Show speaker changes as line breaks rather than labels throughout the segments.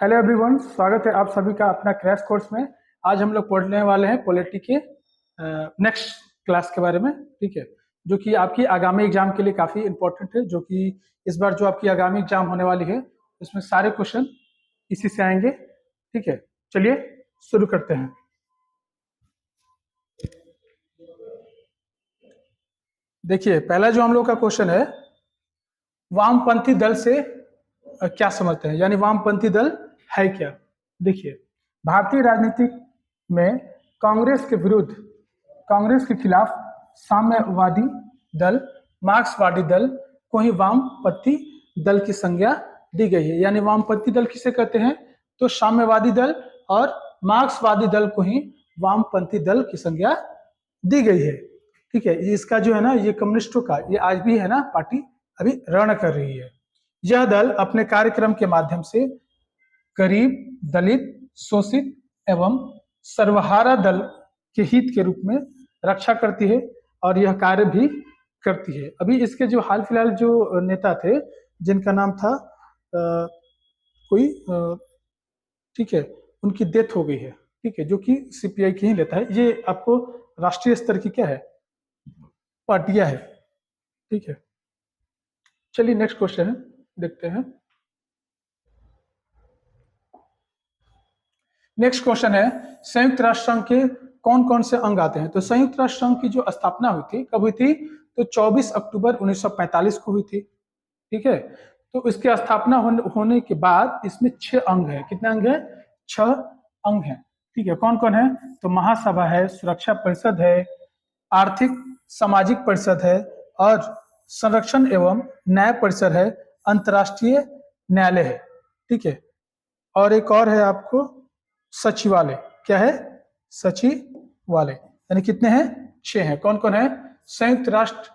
Hello everyone, स्वागत है आप सभी का अपना क्रैश कोर्स में। आज हम लोग पढ़ने वाले हैं पॉलिटी के नेक्स्ट क्लास के बारे में। ठीक है, जो कि आपकी आगामी एग्जाम के लिए काफ़ी इंपॉर्टेंट है। जो कि इस बार जो आपकी आगामी एग्जाम होने वाली है उसमें सारे क्वेश्चन इसी से आएंगे। ठीक है, चलिए शुरू करते हैं। देखिए, पहला जो हम लोग का क्वेश्चन है, वामपंथी दल से क्या समझते हैं, यानी वामपंथी दल है क्या। देखिए, भारतीय राजनीति में कांग्रेस के विरुद्ध, कांग्रेस के खिलाफ साम्यवादी दल, मार्क्सवादी दल को ही वामपंथी दल की संज्ञा दी गई है। यानी वामपंथी दल किसे कहते हैं, तो साम्यवादी दल और मार्क्सवादी दल को ही वामपंथी दल की संज्ञा दी गई है। ठीक है, इसका जो है ना, ये कम्युनिस्टों का, ये आज भी है ना पार्टी अभी रन कर रही है। यह दल अपने कार्यक्रम के माध्यम से गरीब, दलित, शोषित एवं सर्वहारा दल के हित के रूप में रक्षा करती है और यह कार्य भी करती है। अभी इसके जो हाल फिलहाल जो नेता थे, जिनका नाम था कोई, ठीक है, उनकी डेथ हो गई है। ठीक है, जो कि सीपीआई की ही नेता है। ये आपको राष्ट्रीय स्तर की क्या है, पार्टियां है। ठीक है, चलिए नेक्स्ट क्वेश्चन है, देखते हैं। नेक्स्ट क्वेश्चन है, संयुक्त राष्ट्र संघ के कौन कौन से अंग आते हैं। तो संयुक्त राष्ट्र संघ की जो स्थापना हुई थी, कब हुई थी, तो 24 अक्टूबर 1945 को हुई थी। ठीक है, तो इसकी स्थापना होने के बाद इसमें 6 अंग है। कितने अंग है, 6 अंग हैं। ठीक है, कौन कौन है, तो महासभा है, सुरक्षा परिषद है, आर्थिक सामाजिक परिषद है, और संरक्षण एवं न्याय परिषद है, अंतर्राष्ट्रीय न्यायालय है। ठीक है, और एक और है आपको सचिवालय। क्या है, सचिवालय। यानी कितने हैं, 6 हैं। कौन कौन है, संयुक्त राष्ट्र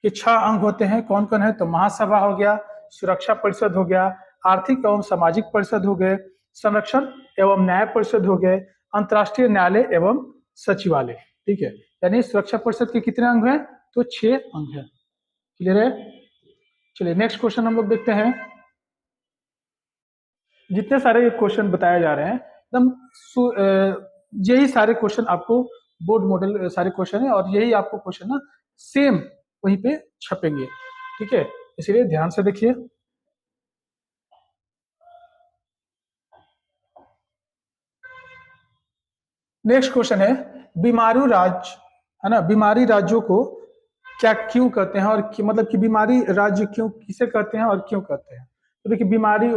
के 6 अंग होते हैं। कौन कौन है, तो महासभा हो गया, सुरक्षा परिषद हो गया, आर्थिक एवं सामाजिक परिषद हो गए, संरक्षण एवं न्याय परिषद हो गए, अंतर्राष्ट्रीय न्यायालय एवं सचिवालय। ठीक है, यानी सुरक्षा परिषद के कितने अंग हैं, तो 6 अंग हैं। क्लियर है। चलिए नेक्स्ट क्वेश्चन हम लोग देखते हैं। जितने सारे क्वेश्चन बताए जा रहे हैं, एकदम यही सारे क्वेश्चन आपको बोर्ड मॉडल सारे क्वेश्चन है, और यही आपको क्वेश्चन ना सेम वहीं पे छपेंगे। ठीक है, इसीलिए ध्यान से देखिए। नेक्स्ट क्वेश्चन है, बीमारू राज्य है ना, बीमारी राज्यों को क्या क्यों कहते हैं, और मतलब कि बीमारी राज्य क्यों, किसे कहते हैं और क्यों कहते हैं। तो देखिए,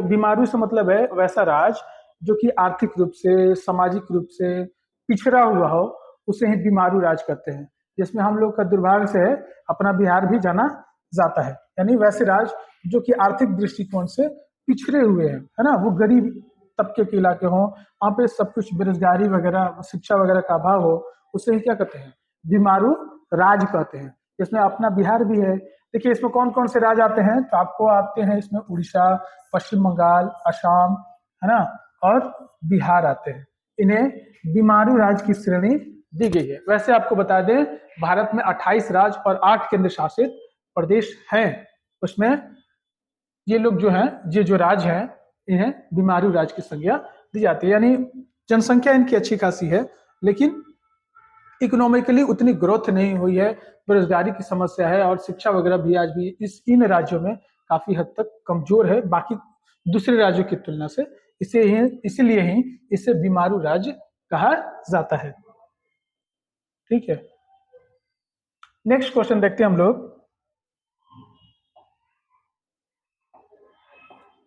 बीमारू से मतलब है वैसा राज्य जो कि आर्थिक रूप से, सामाजिक रूप से पिछड़ा हुआ हो, उसे ही बीमारू राज्य कहते हैं। जिसमें हम लोग का दुर्भाग्य से है, अपना बिहार भी जाना जाता है। यानी वैसे राज्य जो कि आर्थिक दृष्टिकोण से पिछड़े हुए हैं, है ना, वो गरीब तबके के इलाके हों, वहाँ पे सब कुछ बेरोजगारी वगैरह, शिक्षा वगैरह का अभाव हो, उसे ही क्या कहते हैं, बीमारू राज्य कहते हैं। इसमें अपना बिहार भी है। देखिए, इसमें कौन कौन से राज्य आते हैं, तो आपको आते हैं इसमें उड़ीसा, पश्चिम बंगाल, असम, है ना, और बिहार आते हैं। इन्हें बीमारू राज्य की श्रेणी दी गई है। वैसे आपको बता दें, भारत में 28 राज्य और 8 केंद्र शासित प्रदेश हैं। उसमें ये लोग जो हैं, ये जो राज्य हैं, इन्हें बीमारू राज्य की संज्ञा दी जाती है। यानी जनसंख्या इनकी अच्छी खासी है, लेकिन इकोनॉमिकली उतनी ग्रोथ नहीं हुई है, बेरोजगारी की समस्या है, और शिक्षा वगैरह भी आज भी इन राज्यों में काफी हद तक कमजोर है बाकी दूसरे राज्यों की तुलना से। इसीलिए ही इसे बीमारू राज्य कहा जाता है। ठीक है, नेक्स्ट क्वेश्चन देखते हैं हम लोग।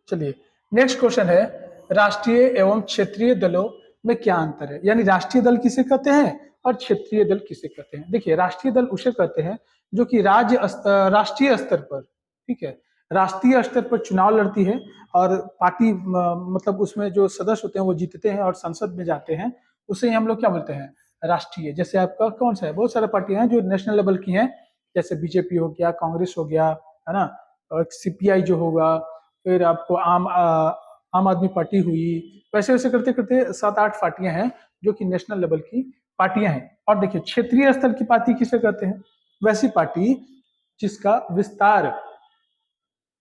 चलिए नेक्स्ट क्वेश्चन है, राष्ट्रीय एवं क्षेत्रीय दलों में क्या अंतर है। यानी राष्ट्रीय दल किसे कहते हैं और क्षेत्रीय दल किसे कहते हैं। देखिए, राष्ट्रीय दल उसे कहते हैं जो कि राष्ट्रीय स्तर पर, ठीक है, राष्ट्रीय स्तर पर चुनाव लड़ती है, और पार्टी मतलब उसमें जो सदस्य होते हैं वो जीतते हैं और संसद में जाते हैं। उसे हम लोग क्या बोलते हैं, राष्ट्रीय। जैसे आपका कौन सा है, बहुत सारे पार्टियां हैं जो नेशनल लेवल की हैं, जैसे बीजेपी हो गया, कांग्रेस हो गया, है ना, और सीपीआई जो होगा, फिर आपको आम आदमी पार्टी हुई। वैसे वैसे करते करते 7-8 पार्टियां हैं जो कि नेशनल लेवल की पार्टियां हैं। और देखिए, क्षेत्रीय स्तर की पार्टी किसे कहते हैं, वैसी पार्टी जिसका विस्तार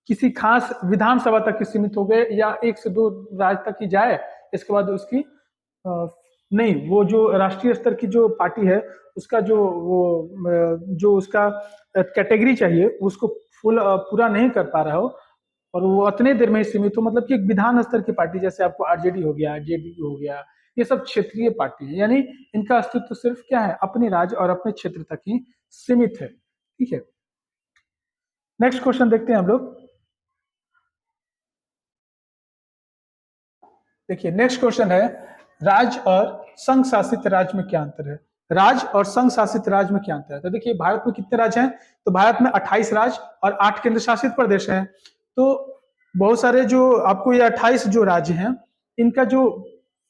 किसी खास विधानसभा तक ही सीमित हो गए या 1 से 2 राज्य तक ही जाए, इसके बाद उसकी नहीं, वो जो राष्ट्रीय स्तर की जो पार्टी है उसका जो उसका कैटेगरी चाहिए उसको फुल पूरा नहीं कर पा रहा हो और वो उतने देर में ही सीमित हो, मतलब कि एक विधान स्तर की पार्टी जैसे आपको आरजेडी हो गया, जेडीयू हो गया, ये सब क्षेत्रीय पार्टी है, यानी इनका अस्तित्व सिर्फ क्या है, अपने राज्य और अपने क्षेत्र तक ही सीमित है। ठीक है, नेक्स्ट क्वेश्चन देखते हैं हम लोग। देखिए नेक्स्ट क्वेश्चन है, राज्य और संघ शासित राज्य में क्या अंतर है? राज्य और संघ शासित राज्य में क्या अंतर है? तो देखिए भारत में कितने राज्य हैं? तो भारत में 28 राज्य और 8 केंद्र शासित प्रदेश हैं। तो बहुत सारे जो आपको ये 28 जो राज्य हैं, इनका जो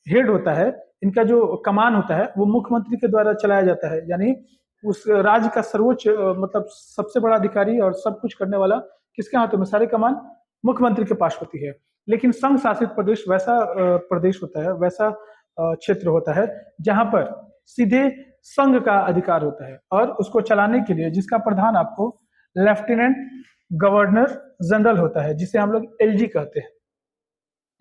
हेड होता है, इनका जो कमान होता है, वो मुख्यमंत्री के द्वारा चलाया जाता है, यानी उस राज्य का सर्वोच्च मतलब सबसे बड़ा अधिकारी और सब कुछ करने वाला किसके हाथों में? सारे कमान मुख्यमंत्री के पास होती है। लेकिन संघ शासित प्रदेश वैसा प्रदेश होता है, वैसा क्षेत्र होता है जहां पर सीधे संघ का अधिकार होता है और उसको चलाने के लिए जिसका प्रधान आपको लेफ्टिनेंट गवर्नर जनरल होता है, जिसे हम लोग एलजी कहते हैं।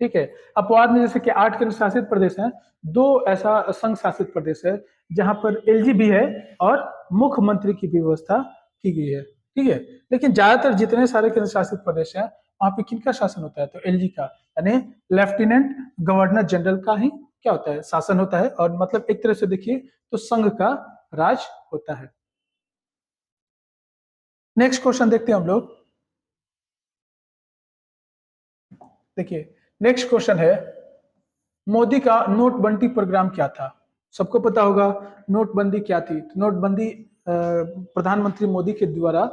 ठीक है, अपवाद में जैसे कि 8 केंद्र शासित प्रदेश हैं, 2 ऐसा संघ शासित प्रदेश है जहां पर एलजी भी है और मुख्यमंत्री की भी व्यवस्था की गई है। ठीक है, लेकिन ज्यादातर जितने सारे केंद्र शासित प्रदेश हैं वहां पे किनका शासन होता है? तो एलजी का, यानी लेफ्टिनेंट गवर्नर जनरल का ही क्या होता है? शासन होता है। और मतलब एक तरह से देखिए तो संघ का राज होता है। नेक्स्ट क्वेश्चन देखते हैं हम लोग। देखिए नेक्स्ट क्वेश्चन है, मोदी का नोटबंदी प्रोग्राम क्या था? सबको पता होगा नोटबंदी क्या थी। तो नोटबंदी प्रधानमंत्री मोदी के द्वारा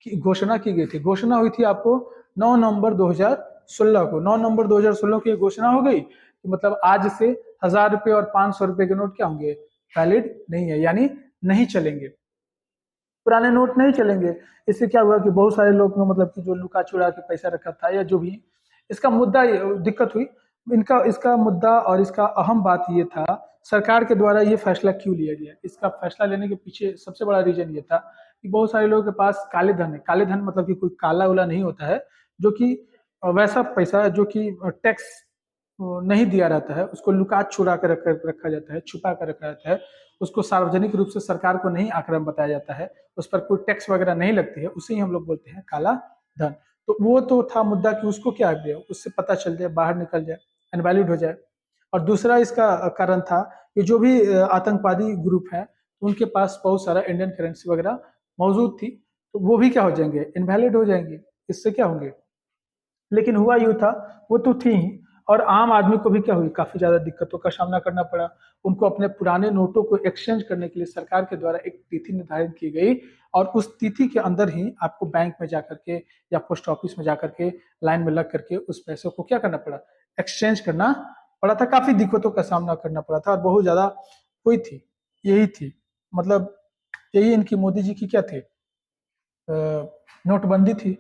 घोषणा की गई थी। घोषणा हुई थी आपको 9 नवंबर 2016 को। 9 नवंबर 2016 की घोषणा हो गई, तो मतलब आज से 1000 रुपए और 500 रुपए के नोट क्या होंगे? वैलिड नहीं है, यानी नहीं चलेंगे, पुराने नोट नहीं चलेंगे। इससे क्या हुआ कि बहुत सारे लोग मतलब कि जो लुका चुरा के पैसा रखा था या जो भी, इसका मुद्दा दिक्कत हुई। इनका इसका मुद्दा और इसका अहम बात ये था, सरकार के द्वारा ये फैसला क्यों लिया गया? इसका फैसला लेने के पीछे सबसे बड़ा रीजन ये था कि बहुत सारे लोगों के पास काले धन है। काले धन मतलब कि कोई काला वाला नहीं होता है, जो कि वैसा पैसा जो कि टैक्स नहीं दिया रहता है, उसको लुका छुड़ा कर रखा जाता है, छुपा कर रखा जाता है, उसको सार्वजनिक रूप से सरकार को नहीं आंकड़ा बताया जाता है, उस पर कोई टैक्स वगैरह नहीं लगती है, उसे ही हम लोग बोलते हैं काला धन। तो वो तो था मुद्दा कि उसको क्या दिया, उससे पता चल जाए, बाहर निकल जाए, इनवैलिड हो जाए। और दूसरा इसका कारण था कि जो भी आतंकवादी ग्रुप है उनके पास बहुत सारा इंडियन करेंसी वगैरह मौजूद थी, तो वो भी क्या हो जाएंगे? इनवैलिड हो जाएंगे, इससे क्या होंगे। लेकिन हुआ यूं था, वो तो थी ही, और आम आदमी को भी क्या हुई, काफी ज्यादा दिक्कतों का सामना करना पड़ा। उनको अपने पुराने नोटों को एक्सचेंज करने के लिए सरकार के द्वारा एक तिथि निर्धारित की गई और उस तिथि के अंदर ही आपको बैंक में जाकर के या पोस्ट ऑफिस में जाकर के लाइन में लग करके उस पैसों को क्या करना पड़ा? एक्सचेंज करना पड़ा था। काफी दिक्कतों का सामना करना पड़ा था और बहुत ज्यादा हुई थी। यही थी, मतलब यही इनकी मोदी जी की क्या थी, नोटबंदी थी।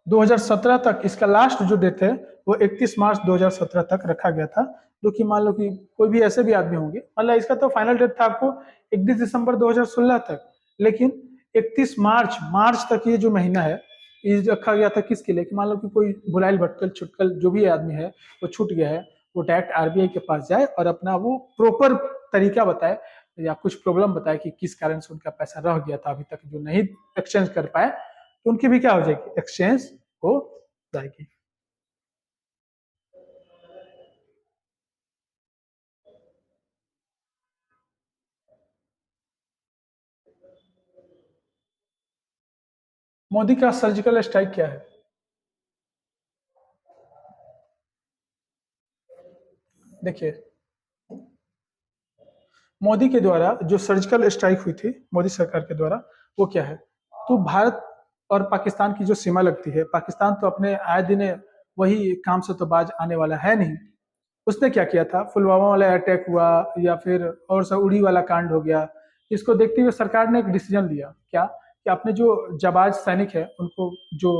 2017 तक इसका लास्ट जो डेट है वो 31 मार्च 2017 तक रखा गया था, जो कि मान लो कि कोई भी ऐसे भी आदमी होंगे, मतलब इसका तो फाइनल डेट था आपको 31 दिसंबर 2016 तक, लेकिन 31 मार्च तक ये जो महीना है ये रखा गया था किसके लिए? कि मान लो कि कोई भुलाइल भटकल छुटकल जो भी आदमी है वो छूट गया है, वो डायरेक्ट आरबीआई के पास जाए और अपना वो प्रॉपर तरीका बताए या कुछ प्रॉब्लम बताए कि किस कारण से उनका पैसा रह गया था अभी तक जो नहीं एक्सचेंज कर पाए, तो उनकी भी क्या हो जाएगी? एक्सचेंज हो जाएगी। मोदी का सर्जिकल स्ट्राइक क्या है? देखिए मोदी के द्वारा जो सर्जिकल स्ट्राइक हुई थी मोदी सरकार के द्वारा, वो क्या है? तो भारत और पाकिस्तान की जो सीमा लगती है, पाकिस्तान तो अपने आए दिन वही काम से तो बाज आने वाला है नहीं। उसने क्या किया था, पुलवामा वाला अटैक हुआ या फिर और सा उड़ी वाला कांड हो गया, इसको देखते हुए सरकार ने एक डिसीजन लिया क्या, कि अपने जो जाबाज सैनिक है उनको, जो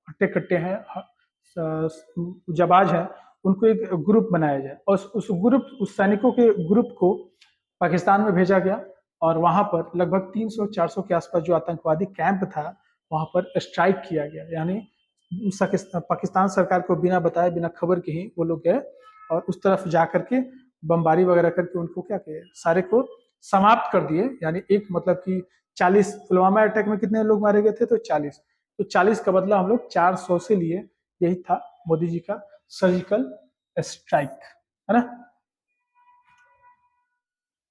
हट्टे कट्टे हैं जाबाज हैं, उनको एक ग्रुप बनाया जाए और उस सैनिकों के ग्रुप को पाकिस्तान में भेजा गया और वहां पर लगभग 300-400 के आसपास जो आतंकवादी कैंप था वहां पर स्ट्राइक किया गया, यानी पाकिस्तान सरकार को बिना बताए बिना खबर के ही वो लोग गए और उस तरफ जा करके बमबारी वगैरह करके उनको क्या किया, सारे को समाप्त कर दिए। यानी एक मतलब कि 40 पुलवामा अटैक में कितने लोग मारे गए थे, तो 40, तो 40 का बदला हम लोग 400 से लिए। यही था मोदी जी का सर्जिकल स्ट्राइक, है ना।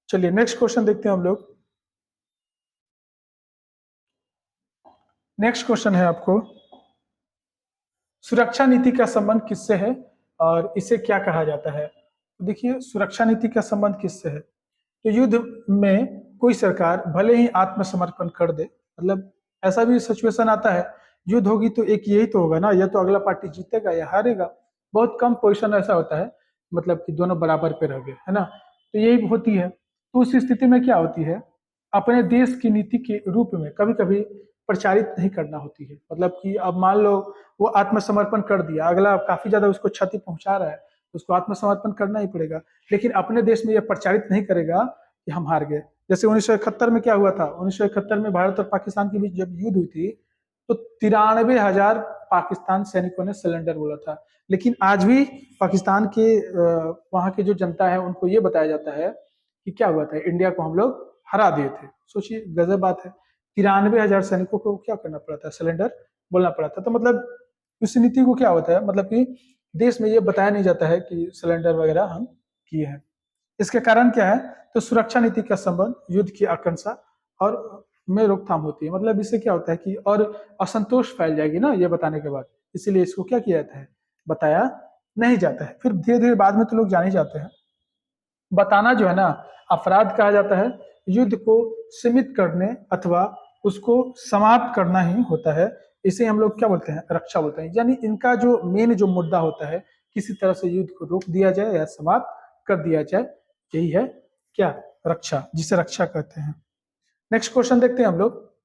चलिए नेक्स्ट क्वेश्चन देखते हैं हम लोग। नेक्स्ट क्वेश्चन है आपको, सुरक्षा नीति का संबंध किससे है और इसे क्या कहा जाता है। देखिए सुरक्षा नीति का संबंध किससे है, तो युद्ध में कोई सरकार भले ही आत्मसमर्पण कर दे, मतलब ऐसा भी सिचुएशन आता है, युद्ध होगी तो एक यही तो होगा ना, या तो अगला पार्टी जीतेगा या हारेगा। बहुत कम पोजीशन ऐसा होता है मतलब कि दोनों बराबर पे रह गए, है ना। तो यही होती है, तो उस स्थिति में क्या होती है, अपने देश की नीति के रूप में कभी कभी प्रचारित नहीं करना होती है। मतलब कि अब मान लो वो आत्मसमर्पण कर दिया, अगला काफी ज्यादा उसको क्षति पहुंचा रहा है, उसको आत्मसमर्पण करना ही पड़ेगा, लेकिन अपने देश में यह प्रचारित नहीं करेगा कि हम हार गए। जैसे 1971 में क्या हुआ था, 1971 में भारत और पाकिस्तान के बीच जब युद्ध हुई थी, तो 93,000 पाकिस्तान सैनिकों ने सिलेंडर बोला था। लेकिन आज भी पाकिस्तान के वहां की जो जनता है उनको ये बताया जाता है कि क्या हुआ था, इंडिया को हम लोग हरा दिए थे। सोचिए गजब बात है, 93,000 सैनिकों को क्या करना पड़ा था, सिलेंडर बोलना पड़ा था। तो मतलब इस नीति को क्या होता है, मतलब कि देश में ये बताया नहीं जाता है कि सिलेंडर वगैरह हम किए हैं। इसके कारण क्या है, तो सुरक्षा नीति का संबंध युद्ध की आकांक्षा और में रोकथाम होती है। मतलब इससे क्या होता है कि और असंतोष फैल जाएगी ना ये बताने के बाद, इसीलिए इसको क्या किया जाता है, बताया नहीं जाता है। फिर धीरे धीरे बाद में तो लोग जान ही जाते हैं। बताना जो है ना अपराध कहा जाता है, युद्ध को सीमित करने अथवा उसको समाप्त करना ही होता है। इसे हम लोग क्या बोलते हैं, रक्षा बोलते हैं। यानी इनका जो मेन जो मुद्दा होता है, किसी तरह से युद्ध को रोक दिया जाए या समाप्त कर दिया जाए, यही है क्या, रक्षा, जिसे रक्षा कहते हैं। नेक्स्ट क्वेश्चन देखते हैं हम लोग।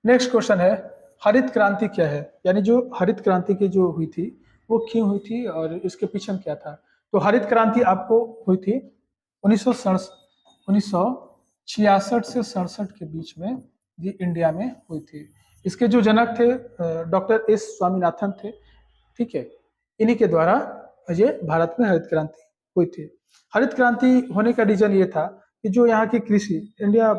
नेक्स्ट क्वेश्चन है, हरित क्रांति क्या है, यानी जो हरित क्रांति की जो हुई थी वो क्यों हुई थी और इसके पीछे क्या था। तो हरित क्रांति आपको हुई थी 1966 से 67 के बीच में, ये इंडिया में हुई थी। इसके जो जनक थे डॉक्टर एस स्वामीनाथन थे, ठीक है। इन्हीं के द्वारा ये भारत में हरित क्रांति हुई थी। हरित क्रांति होने का रीजन ये था कि जो यहाँ की कृषि, इंडिया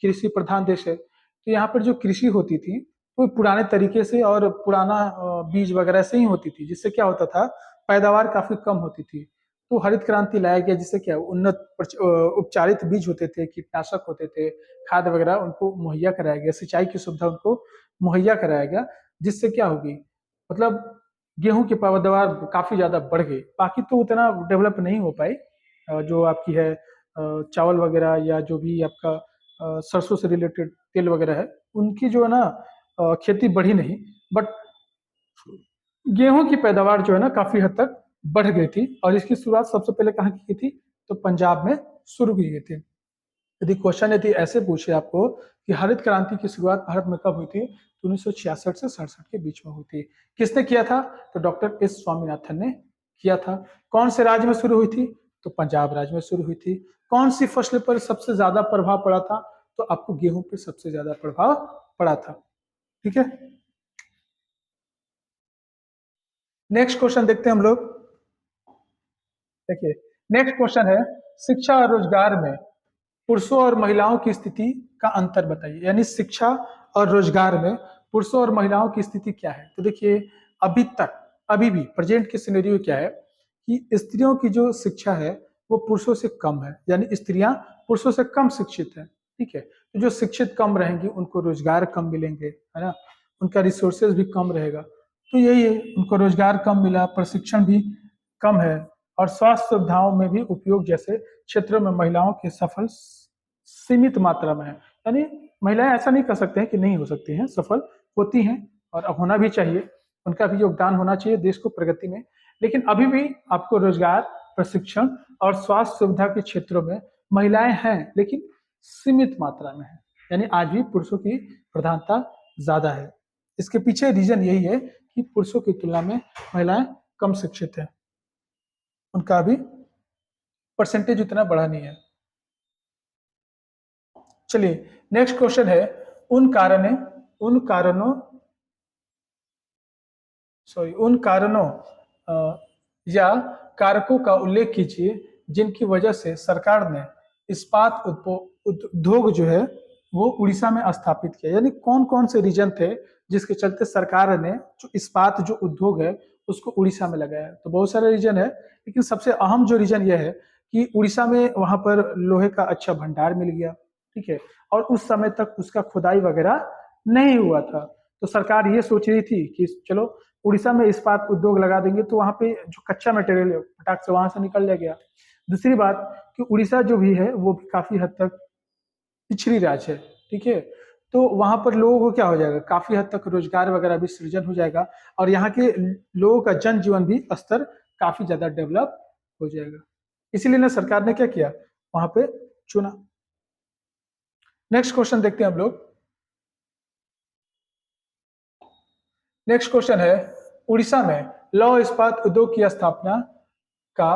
कृषि प्रधान देश है, तो यहाँ पर जो कृषि होती थी वो पुराने तरीके से और पुराना बीज वगैरह से ही होती थी, जिससे क्या होता था, पैदावार काफी कम होती थी। तो हरित क्रांति लाया गया, जिससे क्या उन्नत उपचारित बीज होते थे, कीटनाशक होते थे, खाद वगैरह उनको मुहैया कराया गया, सिंचाई की सुविधा उनको मुहैया कराया गया, जिससे क्या होगी, मतलब गेहूं की पैदावार काफी ज्यादा बढ़ गई। बाकी तो उतना डेवलप नहीं हो पाई, जो आपकी है चावल वगैरह या जो भी आपका सरसों से रिलेटेड तेल वगैरह है, उनकी जो है ना खेती बढ़ी नहीं। बट गेहूं की पैदावार जो है ना काफी हद तक बढ़ गई थी, और इसकी शुरुआत सबसे पहले कहाँ की थी, तो पंजाब में शुरू की गई थी। यदि क्वेश्चन यदि ऐसे पूछे आपको कि हरित क्रांति की शुरुआत भारत में कब हुई थी, तो 1966 से 67 के बीच में हुई थी। किसने किया था, तो डॉक्टर एस स्वामीनाथन ने किया था। कौन से राज्य में शुरू हुई थी, तो पंजाब राज्य में शुरू हुई थी। कौन सी फसल पर सबसे ज्यादा प्रभाव पड़ा था, तो आपको गेहूं पर सबसे ज्यादा प्रभाव पड़ा था, ठीक है। नेक्स्ट क्वेश्चन देखते हैं हम लोग। देखिए नेक्स्ट क्वेश्चन है, शिक्षा और रोजगार में पुरुषों और महिलाओं की स्थिति का अंतर बताइए। यानी शिक्षा और रोजगार में पुरुषों और महिलाओं की स्थिति क्या है। तो देखिए अभी तक, अभी भी प्रेजेंट के सिनेरियो क्या है कि स्त्रियों की जो शिक्षा है वो पुरुषों से कम है, यानी स्त्रियां पुरुषों से कम शिक्षित है, ठीक है। तो जो शिक्षित कम रहेंगी उनको रोजगार कम मिलेंगे, है ना, उनका रिसोर्सेज भी कम रहेगा। तो यही है, उनको रोजगार कम मिला, प्रशिक्षण भी कम है, और स्वास्थ्य सुविधाओं में भी उपयोग जैसे क्षेत्रों में महिलाओं के सफल सीमित मात्रा में है। यानी महिलाएं ऐसा नहीं कर सकते हैं कि नहीं हो सकती हैं, सफल होती हैं और होना भी चाहिए, उनका भी योगदान होना चाहिए देश को प्रगति में। लेकिन अभी भी आपको रोजगार, प्रशिक्षण और स्वास्थ्य सुविधा के क्षेत्रों में महिलाएं हैं, लेकिन सीमित मात्रा में है। यानी आज भी पुरुषों की प्रधानता ज्यादा है। इसके पीछे रीजन यही है कि पुरुषों की तुलना में महिलाएं कम शिक्षित है, उनका भी परसेंटेज उतना बढ़ा नहीं है। चलिए नेक्स्ट क्वेश्चन है, उन कारणों या कारकों का उल्लेख कीजिए जिनकी वजह से सरकार ने इस्पात उद्योग जो है वो उड़ीसा में स्थापित किया। यानी कौन कौन से रीजन थे जिसके चलते सरकार ने जो इस्पात जो उद्योग है उसको उड़ीसा में लगाया। तो बहुत सारे रीजन है, लेकिन सबसे अहम जो रीजन यह है कि उड़ीसा में वहां पर लोहे का अच्छा भंडार मिल गया, ठीक है, और उस समय तक उसका खुदाई वगैरह नहीं हुआ था। तो सरकार ये सोच रही थी कि चलो उड़ीसा में इस्पात उद्योग लगा देंगे तो वहां पे जो कच्चा मटेरियल है फटाक से वहां से निकल गया। दूसरी बात कि उड़ीसा जो भी है वो भी काफी हद तक पिछड़ी राज्य है, ठीक है, तो वहां पर लोगों को क्या हो जाएगा, काफी हद तक रोजगार वगैरह भी सृजन हो जाएगा और यहाँ के लोगों का जनजीवन भी स्तर काफी ज्यादा डेवलप हो जाएगा। इसीलिए ना सरकार ने क्या किया, वहां पे चुना। नेक्स्ट क्वेश्चन देखते हैं हम लोग। नेक्स्ट क्वेश्चन है, उड़ीसा में लौह इस्पात उद्योग की स्थापना का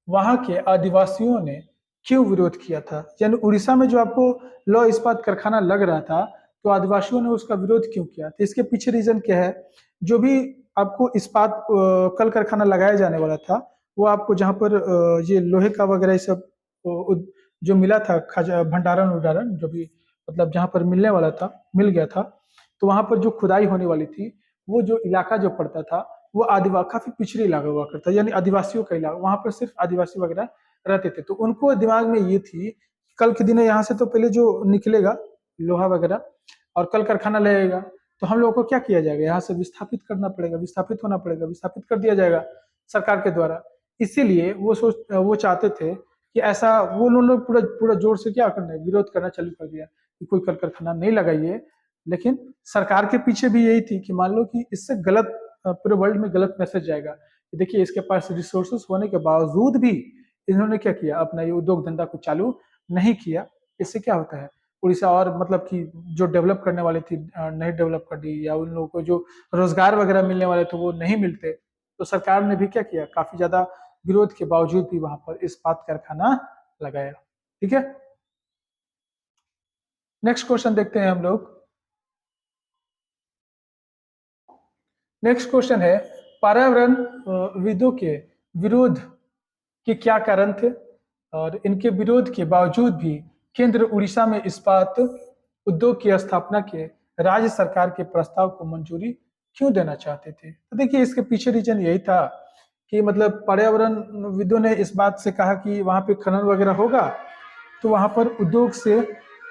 वहां के आदिवासियों ने क्यों विरोध किया था। यानी उड़ीसा में जो आपको लौह इस्पात कारखाना लग रहा था तो आदिवासियों ने उसका विरोध क्यों किया, तो इसके पीछे रीजन क्या है। जो भी आपको इस्पात कल कारखाना लगाया जाने वाला था वो आपको जहाँ पर ये लोहे का वगैरह सब जो मिला था भंडारण उडारण जो भी मतलब जहाँ पर मिलने वाला था मिल गया था, तो वहां पर जो खुदाई होने वाली थी वो जो इलाका जो पड़ता था वो आदिवासी काफी पिछड़ी इलाका हुआ करता, यानी आदिवासियों का इलाका, वहां पर सिर्फ आदिवासी वगैरह रहते थे। तो उनको दिमाग में ये थी कल के दिन यहाँ से तो पहले जो निकलेगा लोहा वगैरह और कल कारखाना लगेगा तो हम लोगों को क्या किया जाएगा, यहाँ से विस्थापित करना पड़ेगा, विस्थापित होना पड़ेगा, विस्थापित कर दिया जाएगा सरकार के द्वारा। इसीलिए वो चाहते थे कि ऐसा वो लोग पूरा पूरा जोर से क्या करना है, विरोध करना चालू कर दिया कि कोई कल कारखाना नहीं लगाइए। लेकिन सरकार के पीछे भी यही थी कि मान लो कि इससे गलत पूरे वर्ल्ड में गलत मैसेज जाएगा कि देखिए इसके पास रिसोर्सेस होने के बावजूद भी इन्होंने क्या किया, अपना ये उद्योग धंधा को चालू नहीं किया। इससे क्या होता है, उड़ीसा और मतलब कि जो डेवलप करने वाली थी नहीं डेवलप कर दी, या उन लोगों को जो रोजगार वगैरह मिलने वाले थे वो नहीं मिलते। तो सरकार ने भी क्या किया, काफी ज्यादा विरोध के बावजूद भी वहां पर इस्पात कारखाना लगाया। ठीक है, नेक्स्ट क्वेश्चन देखते हैं हम लोग। नेक्स्ट क्वेश्चन है, पर्यावरण विदों के विरोध के क्या कारण थे और इनके विरोध के बावजूद भी केंद्र उड़ीसा में इस्पात उद्योग की स्थापना के राज्य सरकार के प्रस्ताव को मंजूरी क्यों देना चाहते थे। तो देखिए इसके पीछे रीजन यही था कि मतलब पर्यावरण विदों ने इस बात से कहा कि वहां पे खनन वगैरह होगा तो वहां पर उद्योग से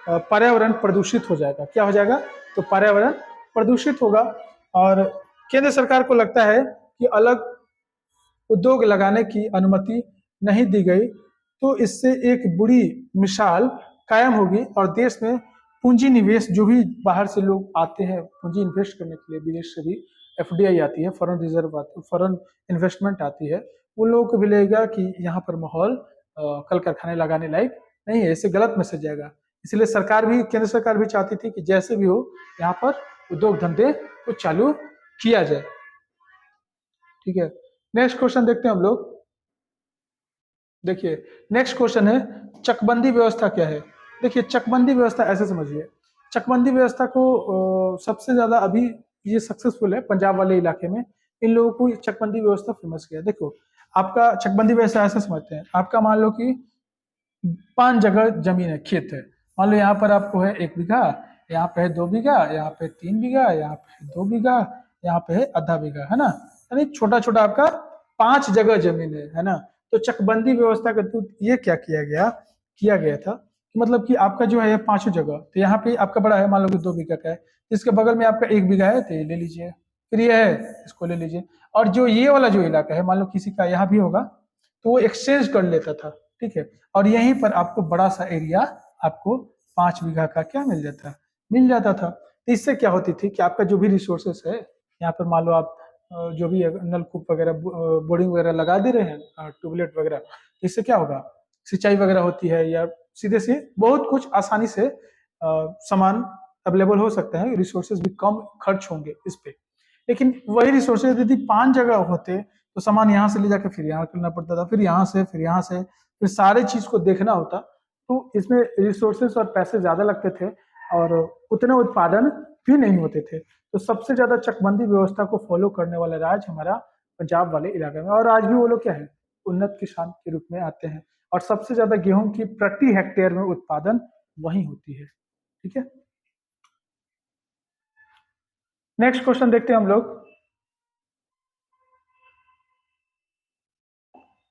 पर्यावरण प्रदूषित हो जाएगा। क्या हो जाएगा, तो पर्यावरण प्रदूषित होगा और केंद्र सरकार को लगता है कि अलग उद्योग लगाने की अनुमति नहीं दी गई तो इससे एक बुरी मिसाल कायम होगी और देश में पूंजी निवेश जो भी बाहर से लोग आते हैं पूंजी इन्वेस्ट करने के लिए, विदेश से भी एफडीआई आती है, फॉरेन रिजर्व आती है, फॉरेन इन्वेस्टमेंट आती है, उन लोगों को भी लगेगा कि यहाँ पर माहौल कल कारखाने लगाने लायक नहीं है, इससे गलत मैसेज जाएगा। इसलिए सरकार भी, केंद्र सरकार भी चाहती थी कि जैसे भी हो यहाँ पर उद्योग धंधे को चालू किया जाए। ठीक है, नेक्स्ट क्वेश्चन देखते हैं हम लोग। देखिए नेक्स्ट क्वेश्चन है, चकबंदी व्यवस्था क्या है। देखिए चकबंदी व्यवस्था ऐसे समझिए, चकबंदी व्यवस्था को सबसे ज्यादा अभी ये सक्सेसफुल है पंजाब वाले इलाके में, इन लोगों को चकबंदी व्यवस्था फेमस किया। देखो आपका चकबंदी व्यवस्था ऐसा समझते हैं, आपका मान लो कि 5 जगह जमीन है, खेत है, मान लो यहाँ पर आपको है 1 बीघा, यहाँ पे है 2 बीघा, यहाँ पे 3 बीघा, यहाँ पे है 2 बीघा, यहाँ पे है आधा बीघा, है ना, यानी छोटा छोटा आपका 5 जगह जमीन है ना। तो चकबंदी व्यवस्था के तहत ये क्या किया गया था कि मतलब कि आपका जो है 5 जगह, तो यहाँ पे आपका बड़ा है, मान लो कि 2 बीघा का है, इसके बगल में आपका 1 बीघा है तो ये ले लीजिए, फिर ये है इसको ले लीजिए, और जो ये वाला जो इलाका है मान लो किसी का यहाँ भी होगा तो वो एक्सचेंज कर लेता था। ठीक है, और यहीं पर आपको बड़ा सा एरिया आपको 5 बीघा का क्या मिल जाता था। तो इससे क्या होती थी कि आपका जो भी रिसोर्सेस है यहाँ पर मान लो आप जो भी नलकूप वगैरह बोरिंग वगैरह लगा दे रहे हैं, ट्यूबलेट वगैरह, इससे क्या होगा, सिंचाई वगैरह होती है या सीधे से बहुत कुछ आसानी से सामान अवेलेबल हो सकता है, रिसोर्सेज भी कम खर्च होंगे इस पे। लेकिन वही रिसोर्सेज यदि 5 जगह होते तो सामान यहाँ से ले जाकर फिर यहाँ करना पड़ता था, फिर यहाँ से फिर सारे चीज को देखना होता, तो इसमें रिसोर्सेस और पैसे ज्यादा लगते थे और उतना उत्पादन भी नहीं होते थे। तो सबसे ज्यादा चकबंदी व्यवस्था को फॉलो करने वाला राज्य हमारा पंजाब वाले इलाके में, और आज भी वो लोग क्या है, उन्नत किसान के रूप में आते हैं। और सबसे ज्यादा गेहूं की प्रति हेक्टेयर में उत्पादन वही होती है। ठीक है, नेक्स्ट क्वेश्चन देखते हैं हम लोग।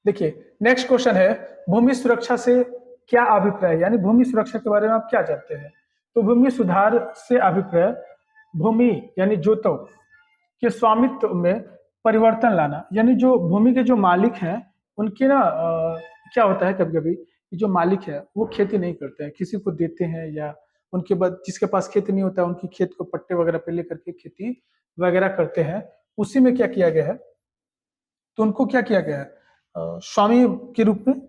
देखिए, नेक्स्ट क्वेश्चन है, भूमि सुरक्षा से क्या अभिप्राय है, यानी भूमि सुरक्षा के बारे में आप क्या जानते हैं। तो भूमि सुधार से अभिप्राय भूमि यानी जोतों के स्वामित्व में परिवर्तन लाना, यानी जो भूमि के जो मालिक हैं उनके ना क्या होता है, कभी कभी जो मालिक है वो खेती नहीं करते हैं, किसी को देते हैं, या उनके बाद जिसके पास खेती नहीं होता है उनकी खेत को पट्टे वगैरह पे लेकर के खेती वगैरह करते हैं। उसी में क्या किया गया है, तो उनको क्या किया गया है, स्वामी के रूप में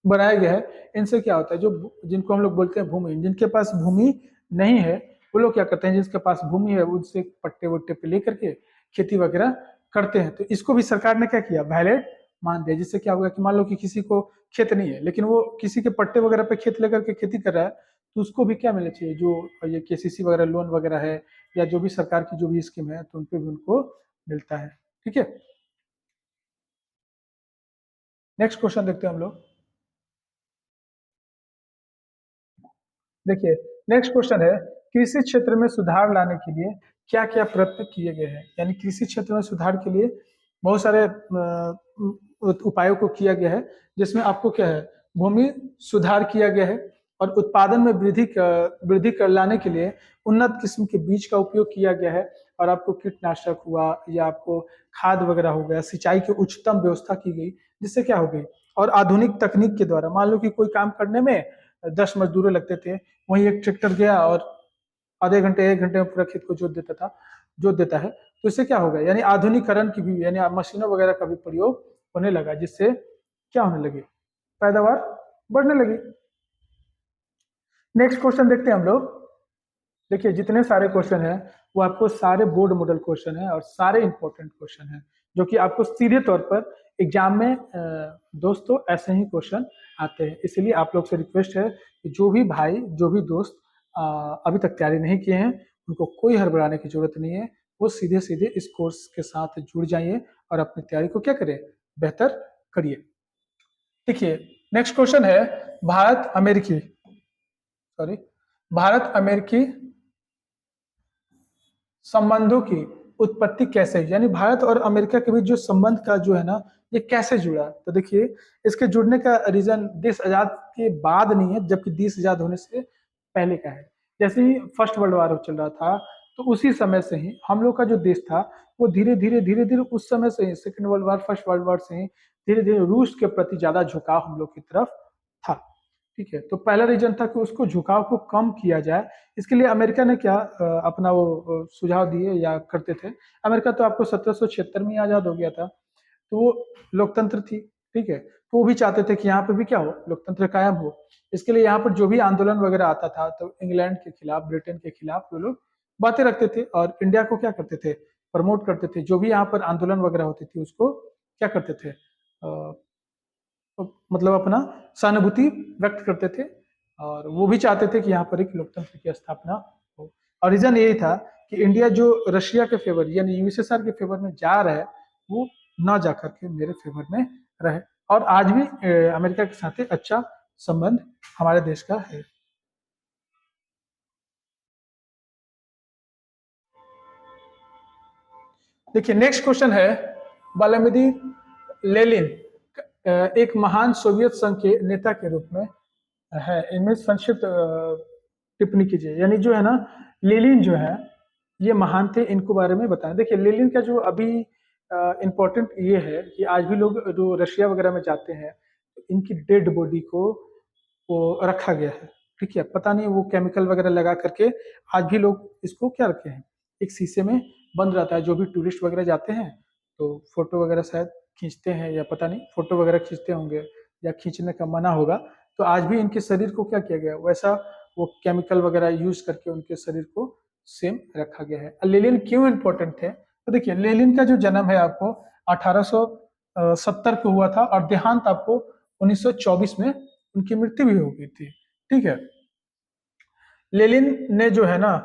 बनाया गया है। इनसे क्या होता है, जो जिनको हम लोग बोलते हैं भूमि, जिनके पास भूमि नहीं है वो लोग क्या करते हैं, जिसके पास भूमि है उनसे पट्टे वट्टे पे लेकर के खेती वगैरह करते हैं। तो इसको भी सरकार ने क्या किया, वैलिड मान दिया। जिससे क्या होगा कि मान लो कि किसी को खेत नहीं है लेकिन वो किसी के पट्टे वगैरह पे खेत लेकर के खेती कर रहा है, तो उसको भी क्या मिलना चाहिए, जो ये केसीसी वगैरह लोन वगैरह है या जो भी सरकार की जो भी स्कीम है, तो उनपे भी उनको मिलता है। ठीक है, नेक्स्ट क्वेश्चन देखते हैं हम लोग। देखिए, नेक्स्ट क्वेश्चन है, कृषि क्षेत्र में सुधार लाने के लिए क्या क्या प्रयत्न किए गए हैं। यानी कृषि क्षेत्र में सुधार के लिए बहुत सारे उपायों को किया गया है, जिसमें आपको क्या है, भूमि सुधार किया गया है, और उत्पादन में वृद्धि कर लाने के लिए उन्नत किस्म के बीज का उपयोग किया गया है, और आपको कीटनाशक हुआ या आपको खाद वगैरह हो गया, सिंचाई की उच्चतम व्यवस्था की गई, जिससे क्या हो गई, और आधुनिक तकनीक के द्वारा मान लो कि कोई काम करने में 10 मजदूर लगते थे, वहीं एक ट्रैक्टर गया और आधे घंटे 1 घंटे में पूरा खेत को जोत देता है। तो इससे क्या होगा, यानी आधुनिकरण की भी, यानी मशीनों वगैरह का भी प्रयोग होने लगा, जिससे क्या होने लगी, पैदावार बढ़ने लगी। नेक्स्ट क्वेश्चन देखते हैं हम लोग। देखिए, जितने सारे क्वेश्चन हैं वो आपको सारे बोर्ड मॉडल क्वेश्चन है और सारे इंपॉर्टेंट क्वेश्चन हैं, जो कि आपको सीधे तौर पर एग्जाम में दोस्तों ऐसे ही क्वेश्चन आते हैं। इसलिए आप लोग से रिक्वेस्ट है कि जो भी भाई, जो भी दोस्त अभी तक तैयारी नहीं किए हैं, उनको कोई हड़बड़ाने की जरूरत नहीं है। वो सीधे सीधे इस कोर्स के साथ जुड़ जाइए और अपनी तैयारी को क्या करें, बेहतर करिए। देखिए, नेक्स्ट क्वेश्चन है, भारत अमेरिकी सॉरी भारत अमेरिकी संबंधों की उत्पत्ति कैसे हुई, यानी भारत और अमेरिका के बीच जो संबंध का जो है ना, ये कैसे जुड़ा। तो देखिए, इसके जुड़ने का रीजन देश आजाद के बाद नहीं है, जबकि देश आजाद होने से पहले का है। जैसे ही फर्स्ट वर्ल्ड वार चल रहा था, तो उसी समय से ही हम लोग का जो देश था वो धीरे धीरे उस समय से ही, second world war first world war से ही धीरे धीरे रूस के प्रति ज्यादा झुकाव हम लोग की तरफ था। ठीक है, तो पहला रीजन था कि उसको झुकाव को कम किया जाए। इसके लिए अमेरिका ने क्या अपना वो सुझाव दिए या करते थे। अमेरिका तो आपको 1776 में ही आजाद हो गया था, तो वो लोकतंत्र थी। ठीक है, तो वो भी चाहते थे कि यहाँ पे भी क्या हो, लोकतंत्र कायम हो। इसके लिए यहाँ पर जो भी आंदोलन वगैरह आता था, तो इंग्लैंड के खिलाफ, ब्रिटेन के खिलाफ वो लोग बातें रखते थे, और इंडिया को क्या करते थे, प्रमोट करते थे। जो भी यहाँ पर आंदोलन वगैरह होती थी उसको क्या करते थे, मतलब अपना सहानुभूति व्यक्त करते थे, और वो भी चाहते थे कि यहाँ पर एक लोकतंत्र की स्थापना हो। और रीजन यही था कि इंडिया जो रशिया के फेवर यानी यूएसएसआर के फेवर में जा रहा है, वो ना जा करके मेरे फेवर में रहे। और आज भी अमेरिका के साथ एक अच्छा संबंध हमारे देश का है। देखिए, नेक्स्ट क्वेश्चन है, व्लादिमीर लेनिन एक महान सोवियत संघ के नेता के रूप में है, इनमें संक्षिप्त टिप्पणी कीजिए। यानी जो है ना, लेनिन जो है ये महान थे, इनको बारे में बताएं। देखिए, लेनिन का जो अभी इम्पोर्टेंट ये है कि आज भी लोग जो रशिया वगैरह में जाते हैं, तो इनकी डेड बॉडी को वो रखा गया है। ठीक है, पता नहीं वो केमिकल वगैरह लगा करके आज भी लोग इसको क्या रखे हैं, एक शीशे में बंद रहता है। जो भी टूरिस्ट वगैरह जाते हैं तो फोटो वगैरह शायद खींचते हैं, या पता नहीं फोटो वगैरह खींचते होंगे या खींचने का मना होगा। तो आज भी इनके शरीर को क्या किया गया, वैसा वो केमिकल वगैरह यूज करके उनके शरीर को सेम रखा गया है। लेनिन क्यों इंपॉर्टेंट थे, तो देखिए, लेनिन का जो जन्म है आपको 1870 को हुआ था, और देहांत आपको 1924 में उनकी मृत्यु भी हो गई थी। ठीक है। लेनिन ने जो है ना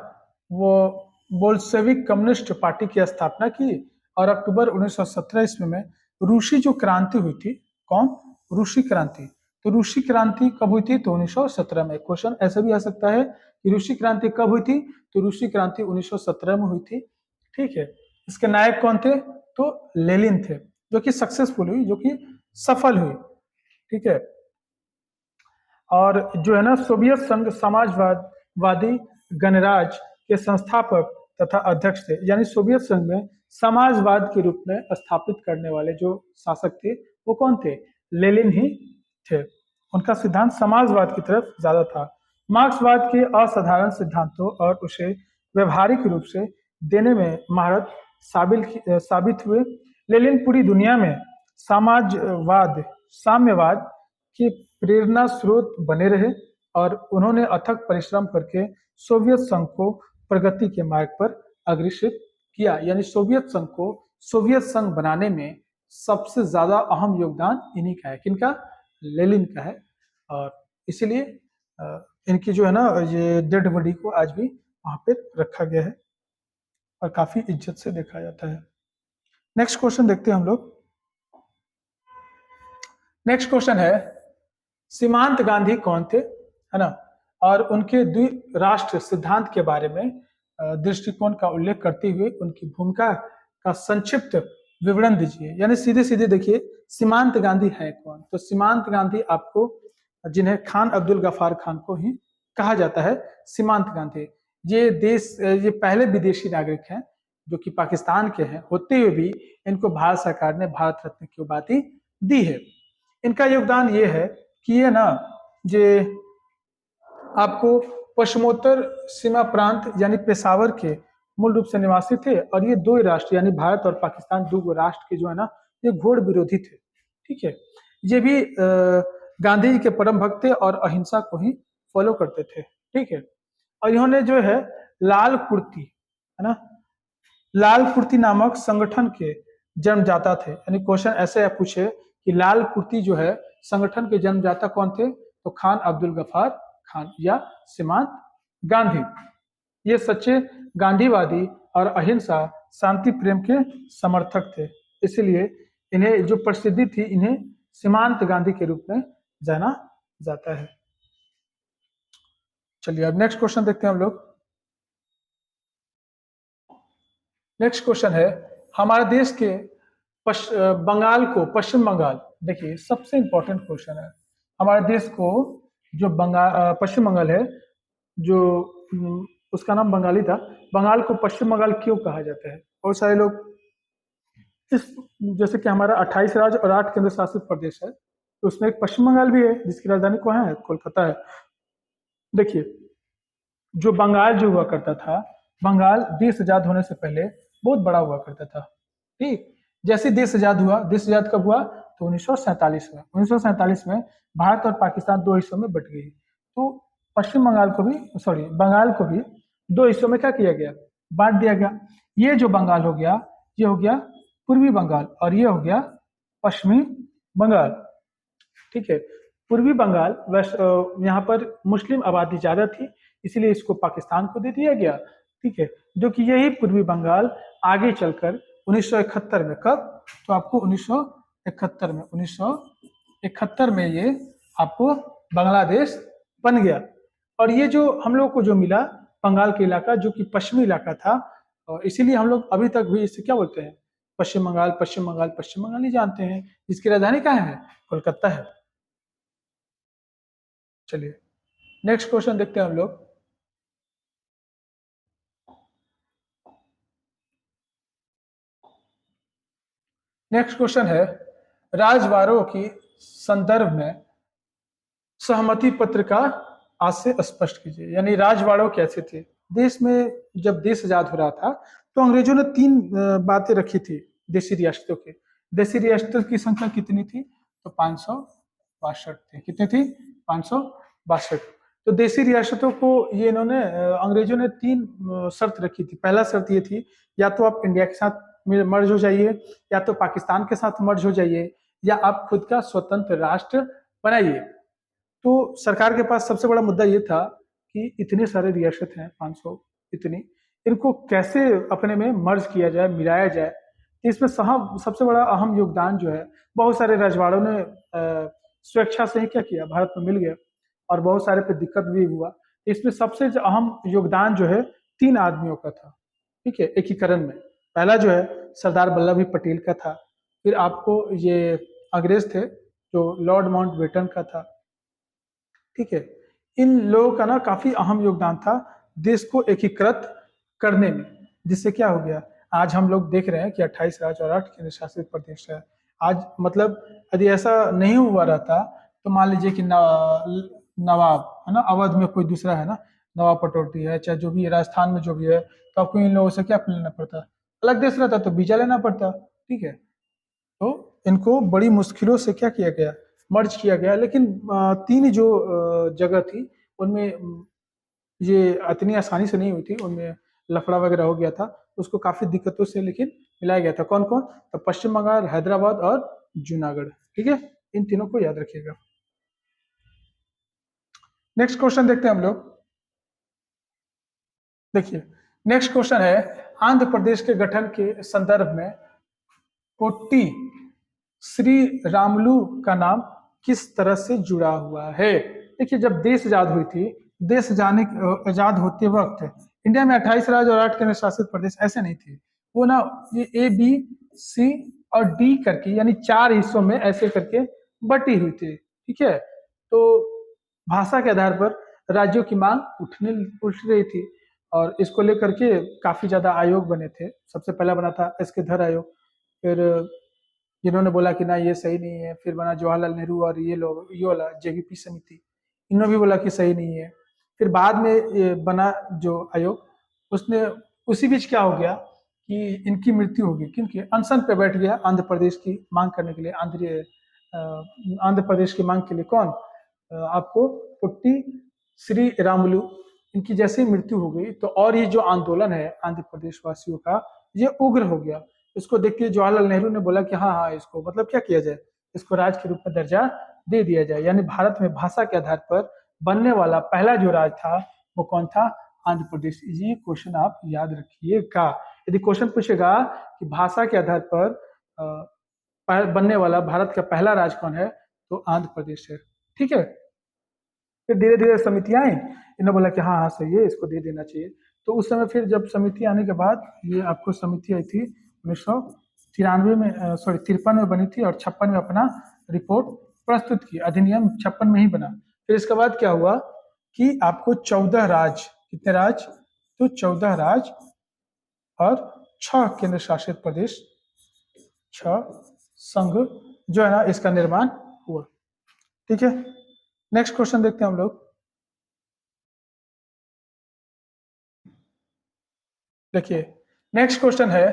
वो बोल्शेविक कम्युनिस्ट पार्टी की स्थापना की और अक्टूबर 1917 ईस्वी में रूसी जो क्रांति हुई थी, कौन? रूसी क्रांति। तो रूसी क्रांति कब हुई थी? तो 1917 में। क्वेश्चन ऐसा भी आ सकता है कि रूसी क्रांति कब हुई थी? तो रूसी क्रांति 1917 में हुई थी। ठीक है। इसके नायक कौन थे? तो लेनिन थे, जो कि सक्सेसफुल हुई, जो कि सफल हुई। ठीक है। और जो है ना सोवियत संघ समाजवादी गणराज्य के संस्थापक तथा अध्यक्ष थे। यानी सोवियत संघ में समाजवाद के रूप में स्थापित करने वाले जो शासक थे वो कौन थे? लेनिन ही थे। उनका सिद्धांत समाजवाद की तरफ ज्यादा था। मार्क्सवाद के असाधारण सिद्धांतों और उसे व्यवहारिक रूप से देने में महारत साबित हुए। लेनिन पूरी दुनिया में साम्यवाद की प्रेरणा स्रोत बने रहे और उन्होंने अथक परिश्रम करके सोवियत संघ को प्रगति के मार्ग पर अग्रसर किया। यानी सोवियत संघ को सोवियत संघ बनाने में सबसे ज्यादा अहम योगदान इन्हीं का है। किनका? लेनिन का है। और इसीलिए इनकी जो है ना ये डेड बॉडी को आज भी वहां पे रखा गया है और काफी इज्जत से देखा जाता है। नेक्स्ट क्वेश्चन देखते हैं हम लोग। नेक्स्ट क्वेश्चन है सीमांत गांधी कौन थे, है ना? और उनके द्विराष्ट्र सिद्धांत के बारे में दृष्टिकोण का उल्लेख करते हुए उनकी भूमिका का संक्षिप्त विवरण दीजिए। यानी सीधे सीधे देखिए सीमांत गांधी है कौन? तो सीमांत गांधी आपको, जिन्हें खान अब्दुल गफ्फार खान को ही कहा जाता है सीमांत गांधी, ये पहले विदेशी नागरिक हैं जो कि पाकिस्तान के हैं, होते हुए भी इनको भारत सरकार ने भारत रत्न की उपाधि दी है। इनका योगदान ये है कि ये ना ये आपको पश्चिमोत्तर सीमा प्रांत यानी पेशावर के मूल रूप से निवासी थे और ये दो राष्ट्र यानी भारत और पाकिस्तान दो राष्ट्र के जो है ना ये घोर विरोधी थे। ठीक है। ये भी गांधी जी के परम भक्त थे और अहिंसा को ही फॉलो करते थे। ठीक है। और इन्होंने जो है लाल कुर्ती, है ना, लाल कुर्ती नामक संगठन के जन्मदाता थे। यानी क्वेश्चन ऐसे पूछे कि लाल कुर्ती जो है संगठन के जन्मदाता कौन थे? तो खान अब्दुल गफ्फार खान या सीमांत गांधी। ये सच्चे गांधीवादी और अहिंसा शांति प्रेम के समर्थक थे, इसलिए इन्हें जो प्रसिद्धि थी इन्हें सीमांत गांधी के रूप में जाना जाता है। चलिए अब नेक्स्ट क्वेश्चन देखते हैं हम लोग। नेक्स्ट क्वेश्चन है हमारे देश के बंगाल को, पश्चिम बंगाल, देखिए सबसे इंपॉर्टेंट क्वेश्चन है। हमारे देश को जो पश्चिम बंगाल है, जो उसका नाम बंगाली था, बंगाल को पश्चिम बंगाल क्यों कहा जाता है? बहुत सारे लोग जैसे कि हमारा 28 राज्य और 8 केंद्र शासित प्रदेश है, तो उसमें एक पश्चिम बंगाल भी है जिसकी राजधानी कहाँ है? कोलकाता है। देखिए जो बंगाल जो हुआ करता था, बंगाल देश आजाद होने से पहले बहुत बड़ा हुआ करता था। ठीक, जैसे देश आजाद हुआ, देश आजाद कब हुआ? तो 1947 में। 1947 में भारत और पाकिस्तान दो हिस्सों में बट गई। तो पश्चिम बंगाल को भी, बंगाल को भी दो हिस्सों में क्या किया गया? बांट दिया गया। ये जो बंगाल हो गया, ये हो गया पूर्वी बंगाल और ये हो गया पश्चिमी बंगाल। ठीक है। पूर्वी बंगाल यहाँ पर मुस्लिम आबादी ज्यादा थी, इसीलिए इसको पाकिस्तान को दे दिया गया। ठीक है। जो कि यही पूर्वी बंगाल आगे चलकर 1971 में, कब? तो आपको 1971 में ये आपको बांग्लादेश बन गया। और ये जो हम लोग को जो मिला बंगाल के इलाका, जो कि पश्चिमी इलाका था, और इसीलिए हम लोग अभी तक भी इसे क्या बोलते हैं? पश्चिम बंगाल, पश्चिम बंगाल, पश्चिम बंगाल ही जानते हैं, जिसकी राजधानी कहाँ है? कोलकाता है। चलिए नेक्स्ट क्वेश्चन देखते हैं हम लोग। नेक्स्ट क्वेश्चन है राजवाड़ों की संदर्भ में सहमति पत्र का आज से स्पष्ट कीजिए। यानी राजवाड़ों कैसे थे देश में? जब देश आजाद हो रहा था तो अंग्रेजों ने 3 बातें रखी थी देशी रियासतों के। देशी रियासतों की संख्या कितनी थी? तो 562 थी। कितनी थी? 562। तो देशी रियासतों को ये इन्होंने अंग्रेजों ने 3 शर्त रखी थी। पहला शर्त ये थी, या तो आप इंडिया के साथ मर्ज हो जाइए, या तो पाकिस्तान के साथ मर्ज हो जाइए, या आप खुद का स्वतंत्र राष्ट्र बनाइए। तो सरकार के पास सबसे बड़ा मुद्दा ये था कि इतने सारे रियासत हैं, 500 इतनी, इनको कैसे अपने में मर्ज किया जाए, मिलाया जाए। तो इसमें सबसे बड़ा अहम योगदान जो है, बहुत सारे रजवाड़ों ने स्वेच्छा से ही क्या किया, भारत में मिल गया, और बहुत सारे पे दिक्कत भी हुआ। इसमें सबसे जो अहम योगदान जो है 3 आदमियों का था, ठीक है, एकीकरण में। पहला जो है सरदार वल्लभ भाई पटेल का था, फिर आपको ये अंग्रेज थे जो लॉर्ड माउंटबेटन का था, ठीक है। इन लोगों का ना काफी अहम योगदान था देश को एकीकृत करने में, जिससे क्या हो गया, आज हम लोग देख रहे हैं कि 28 राज्य और 8 केंद्र शासित प्रदेश है। आज मतलब यदि ऐसा नहीं हुआ रहता तो मान लीजिए कि नवाब है ना, अवध में कोई दूसरा है ना, नवाब पटौदी है, चाहे जो भी है, राजस्थान में जो भी है, तो आपको इन लोगों से क्या लेना पड़ता, अलग देश रहता तो वीजा लेना पड़ता, ठीक है। तो इनको बड़ी मुश्किलों से क्या किया गया, मर्ज किया गया। लेकिन 3 जो जगह थी उनमें ये इतनी आसानी से नहीं हुई थी, उनमें लफड़ा वगैरह हो गया था, उसको काफी दिक्कतों से लेकिन मिलाया गया था। कौन कौन, तो पश्चिम बंगाल, हैदराबाद और जूनागढ़, ठीक है। इन तीनों को याद रखिएगा। नेक्स्ट क्वेश्चन देखते हैं हम लोग। देखिए नेक्स्ट क्वेश्चन है, आंध्र प्रदेश के गठन के संदर्भ में पोट्टी श्री रामुलु का नाम किस तरह से जुड़ा हुआ है। देखिए जब देश आजाद हुई थी, देश आजाद होते वक्त इंडिया में 28 राज्य और 8 केंद्र शासित प्रदेश ऐसे नहीं थे, वो ना ये ए बी सी और डी करके यानी 4 हिस्सों में ऐसे करके बटी हुई थी, ठीक है। तो भाषा के आधार पर राज्यों की मांग उठ रही थी, और इसको लेकर के काफी ज्यादा आयोग बने थे। सबसे पहला बना था एस के धर आयोग, फिर जिन्होंने बोला कि ना ये सही नहीं है, फिर बना जवाहरलाल नेहरू और ये लोग, ये वाला जेवीपी समिति, इन्होंने भी बोला कि सही नहीं है। फिर बाद में ये बना जो आयोग, उसने उसी बीच क्या हो गया कि इनकी मृत्यु हो गई, क्योंकि अनशन पे बैठ गया आंध्र प्रदेश की मांग करने के लिए, आंध्र प्रदेश की मांग के लिए कौन, आपको पुट्टी श्री रामुलु, इनकी जैसे मृत्यु हो गई तो और ये जो आंदोलन है आंध्र प्रदेश वासियों का, ये उग्र हो गया। इसको देख के जवाहरलाल नेहरू ने बोला कि हाँ हाँ, इसको मतलब क्या किया जाए, इसको राज्य के रूप में दर्जा दे दिया जाए। यानी भारत में भाषा के आधार पर बनने वाला पहला जो राज्य था वो कौन था, आंध्र प्रदेश। ये क्वेश्चन आप याद रखिएगा। यदि क्वेश्चन पूछेगा कि भाषा के आधार पर बनने वाला भारत का पहला राज्य कौन है, तो आंध्र प्रदेश है, ठीक है। फिर धीरे धीरे समितियां आई, इन्होंने बोला कि हाँ हाँ सही है, इसको दे देना चाहिए। तो उस समय फिर जब समिति आने के बाद, ये आपको समिति आई थी 1993 में, सॉरी 53 में बनी थी, और 56 में अपना रिपोर्ट प्रस्तुत की। अधिनियम 56 में ही बना। फिर इसके बाद क्या हुआ कि आपको 14 राज्य, कितने राज्य, तो 14 राज्य और 6 केंद्र शासित प्रदेश, 6 संघ जो है ना, इसका निर्माण हुआ, ठीक है। नेक्स्ट क्वेश्चन देखते हैं हम लोग। देखिए नेक्स्ट क्वेश्चन है,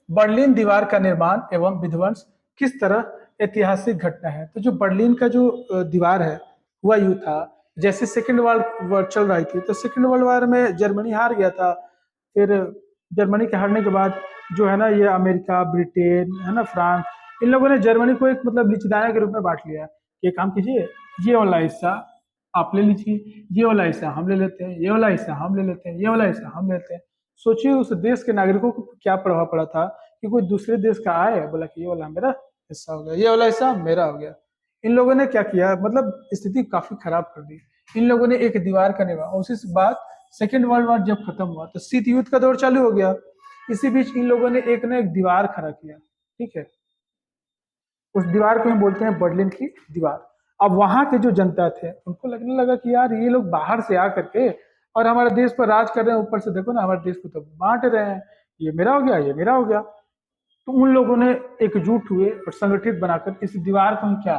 बर्लिन दीवार का निर्माण एवं विध्वंस किस तरह ऐतिहासिक घटना है। तो जो बर्लिन का जो दीवार है, हुआ यूं था, जैसे सेकेंड वर्ल्ड वॉर चल रही थी, तो सेकेंड वर्ल्ड वॉर में जर्मनी हार गया था। फिर जर्मनी के हारने के बाद जो है ना, ये अमेरिका, ब्रिटेन है ना, फ्रांस, इन लोगों ने जर्मनी को एक मतलब लिचिदाना के रूप में बांट लिया कि काम कीजिए, ये वाला हिस्सा आप ले लीजिए, ये वाला हिस्सा हम ले लेते हैं, ये वाला हिस्सा हम ले लेते हैं, ये वाला हिस्सा हम लेते हैं। सोचिए उस देश के नागरिकों को क्या प्रभाव पड़ा था कि कोई दूसरे देश का आए, बोला कि ये वाला मेरा हिस्सा हो गया, ये वाला हिस्सा मेरा हो गया। इन लोगों ने क्या किया, मतलब स्थिति काफी खराब कर दी। इन लोगों ने एक दीवार का निर्माण, उसी बाद सेकेंड वर्ल्ड वॉर जब खत्म हुआ तो शीत युद्ध का दौर चालू हो गया। इसी बीच इन लोगों ने एक ना एक दीवार खड़ा किया, ठीक है। उस दीवार को हम बोलते हैं बर्लिन की दीवार। अब वहां के जो जनता थे उनको लगने लगा कि यार ये लोग बाहर से आ करके और हमारे देश पर राज कर रहे हैं, ऊपर से देखो ना हमारे देश को तो बांट रहे हैं, ये मेरा हो गया, ये मेरा हो गया। तो उन लोगों ने एकजुट हुए और संगठित बनाकर इस दीवार को क्या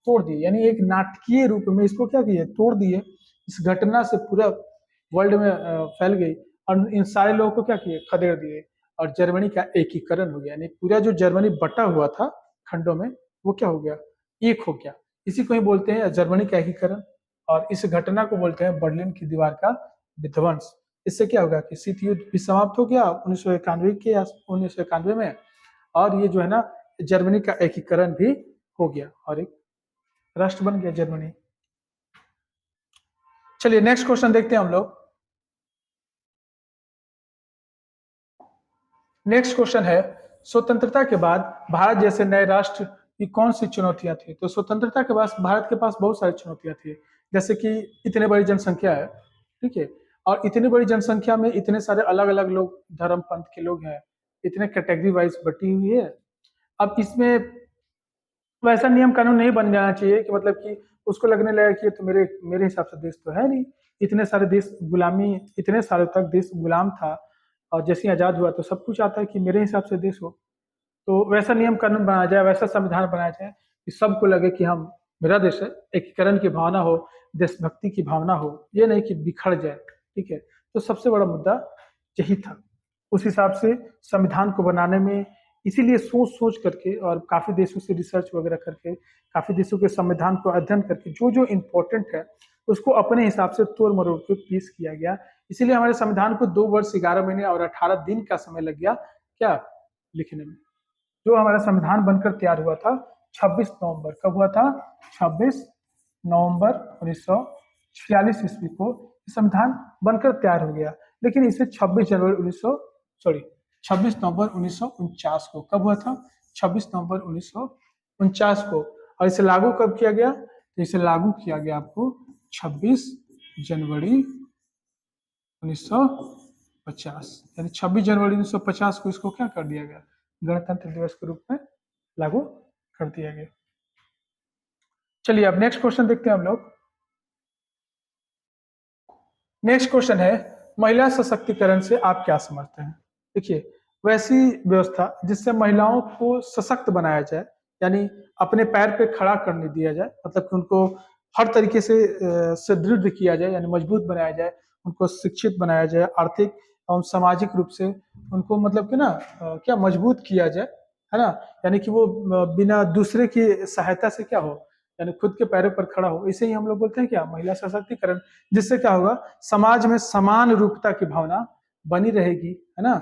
तोड़ दिए, यानी एक नाटकीय रूप में इसको क्या किए, तोड़ दिए। इस घटना से पूरा वर्ल्ड में फैल गई और इन सारे लोगों को क्या किए, खदेड़ दिए, और जर्मनी का एकीकरण हो गया। यानी पूरा जो जर्मनी बटा हुआ था खंडों में, वो क्या हो गया, एक हो गया। इसी को ही बोलते हैं जर्मनी का एकीकरण, और इस घटना को बोलते हैं बर्लिन की दीवार का विध्वंस। इससे क्या होगा कि शीत युद्ध भी समाप्त हो गया 1991 में, और ये जो है ना, जर्मनी का एकीकरण भी हो गया और एक राष्ट्र बन गया जर्मनी। चलिए नेक्स्ट क्वेश्चन देखते हैं हम लोग। नेक्स्ट क्वेश्चन है, स्वतंत्रता के बाद भारत जैसे नए राष्ट्र की कौन सी चुनौतियां थी? तो स्वतंत्रता के बाद भारत के पास बहुत सारी चुनौतियां थी, जैसे कि इतने बड़ी जनसंख्या है, ठीक है, और इतनी बड़ी जनसंख्या में इतने सारे अलग अलग लोग, धर्म पंथ के लोग हैं, इतने कैटेगरी वाइज बटी हुई है। अब इसमें वैसा नियम कानून नहीं बन जाना चाहिए कि मतलब कि उसको लगने लगे कि ये तो मेरे मेरे हिसाब से देश तो है नहीं। इतने सारे देश गुलामी, इतने सालों तक देश गुलाम था, और जैसे ही आजाद हुआ तो सब कुछ आता है कि मेरे हिसाब से देश हो। तो वैसा नियम कानून बनाया जाए, वैसा संविधान बनाया जाए कि सबको लगे कि हम, मेरा देश है, एकीकरण की भावना हो, देशभक्ति की भावना हो, ये नहीं कि बिखर जाए। ठीक है, तो सबसे बड़ा मुद्दा यही था। उस हिसाब से संविधान को बनाने में, इसीलिए सोच सोच करके और काफी देशों से रिसर्च वगैरह करके, काफी देशों के संविधान को अध्ययन करके जो जो इम्पोर्टेंट है उसको अपने हिसाब से तोड़ मरोड़ के पीस किया गया। इसीलिए हमारे संविधान को 2 वर्ष 11 महीने और 18 दिन का समय लग गया क्या लिखने में। जो हमारा संविधान बनकर तैयार हुआ था 26 नवंबर, कब हुआ था? 26 नवंबर 1946 ईस्वी को संविधान बनकर तैयार हो गया। लेकिन इसे 26 जनवरी 1900 सॉरी 26 नवंबर 1949 को, कब हुआ था? 26 नवंबर 1949 को। और इसे लागू कब किया गया? तो इसे लागू किया गया आपको 26 जनवरी 1950, यानी 26 जनवरी 1950 को इसको क्या कर दिया गया? गणतंत्र दिवस के रूप में लागू कर दिया गया। चलिए अब नेक्स्ट क्वेश्चन देखते हैं हम लोग। नेक्स्ट क्वेश्चन है, महिला सशक्तिकरण से आप क्या समझते हैं? देखिए, वैसी व्यवस्था जिससे महिलाओं को सशक्त बनाया जाए, यानी अपने पैर पे खड़ा करने दिया जाए, मतलब कि उनको हर तरीके से सुदृढ़ किया जाए, यानी मजबूत बनाया जाए, उनको शिक्षित बनाया जाए, आर्थिक एवं सामाजिक रूप से उनको मतलब कि ना क्या मजबूत किया जाए, है ना, यानी कि वो बिना दूसरे की सहायता से क्या हो, यानी खुद के पैरों पर खड़ा हो। इसे ही हम लोग बोलते हैं क्या? महिला सशक्तिकरण। जिससे क्या होगा, समाज में समान रूपता की भावना बनी रहेगी, है ना,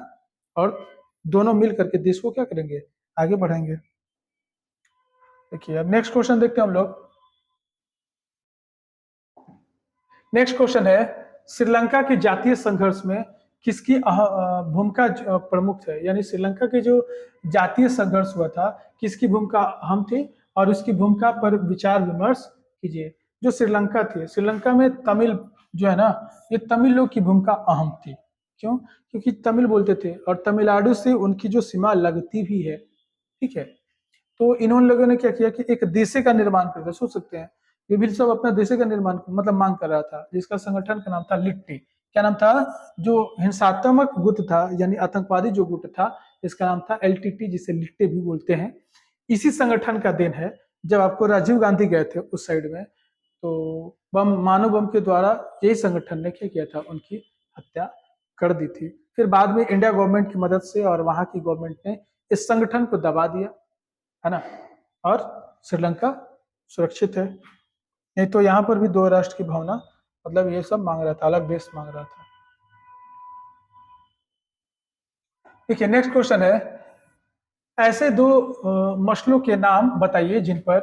और दोनों मिल करके देश को क्या करेंगे? आगे बढ़ाएंगे। देखिए अब नेक्स्ट क्वेश्चन देखते हैं हम लोग। नेक्स्ट क्वेश्चन है, श्रीलंका के जातीय संघर्ष में किसकी भूमिका प्रमुख है? यानी श्रीलंका के जो जातीय संघर्ष हुआ था, किसकी भूमिका अहम थी, और उसकी भूमिका पर विचार विमर्श कीजिए। जो श्रीलंका थी, श्रीलंका में तमिल जो है ना, ये तमिल लोग की भूमिका अहम थी। क्यों? क्योंकि तमिल बोलते थे, और तमिलनाडु से उनकी जो सीमा लगती भी है, ठीक है। तो इन्होंने लोगों ने क्या किया कि एक देशे का निर्माण कर दिया। सोच सकते हैं, ये भी सब अपना देशे का निर्माण मतलब मांग कर रहा था, जिसका संगठन का नाम था लिट्टी। क्या नाम था? जो हिंसात्मक गुट था, यानी आतंकवादी जो गुट था, इसका नाम था एलटीटी, जिसे लिट्टे भी बोलते हैं। इसी संगठन का देन है, जब आपको राजीव गांधी गए थे उस साइड में, तो बम, मानव बम के द्वारा यही संगठन ने क्या किया था, उनकी हत्या कर दी थी। फिर बाद में इंडिया गवर्नमेंट की मदद से और वहां की गवर्नमेंट ने इस संगठन को दबा दिया, है ना, और श्रीलंका सुरक्षित है। नहीं तो यहाँ पर भी 2 राष्ट्र की भावना, मतलब ये सब मांग रहा था, अलग देश मांग रहा था। देखिए नेक्स्ट क्वेश्चन है, ऐसे 2 मसलों के नाम बताइए जिन पर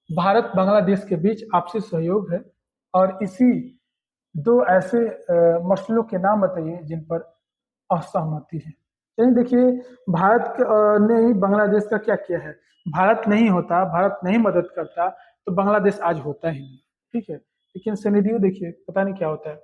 भारत बांग्लादेश के बीच आपसी सहयोग है, और इसी 2 ऐसे मसलों के नाम बताइए जिन पर असहमति है। यानी देखिए, भारत ने ही बांग्लादेश का क्या किया है? भारत नहीं होता, भारत नहीं मदद करता, तो बांग्लादेश आज होता ही नहीं, ठीक है। लेकिन सिनेरियो देखिए, पता नहीं क्या होता है।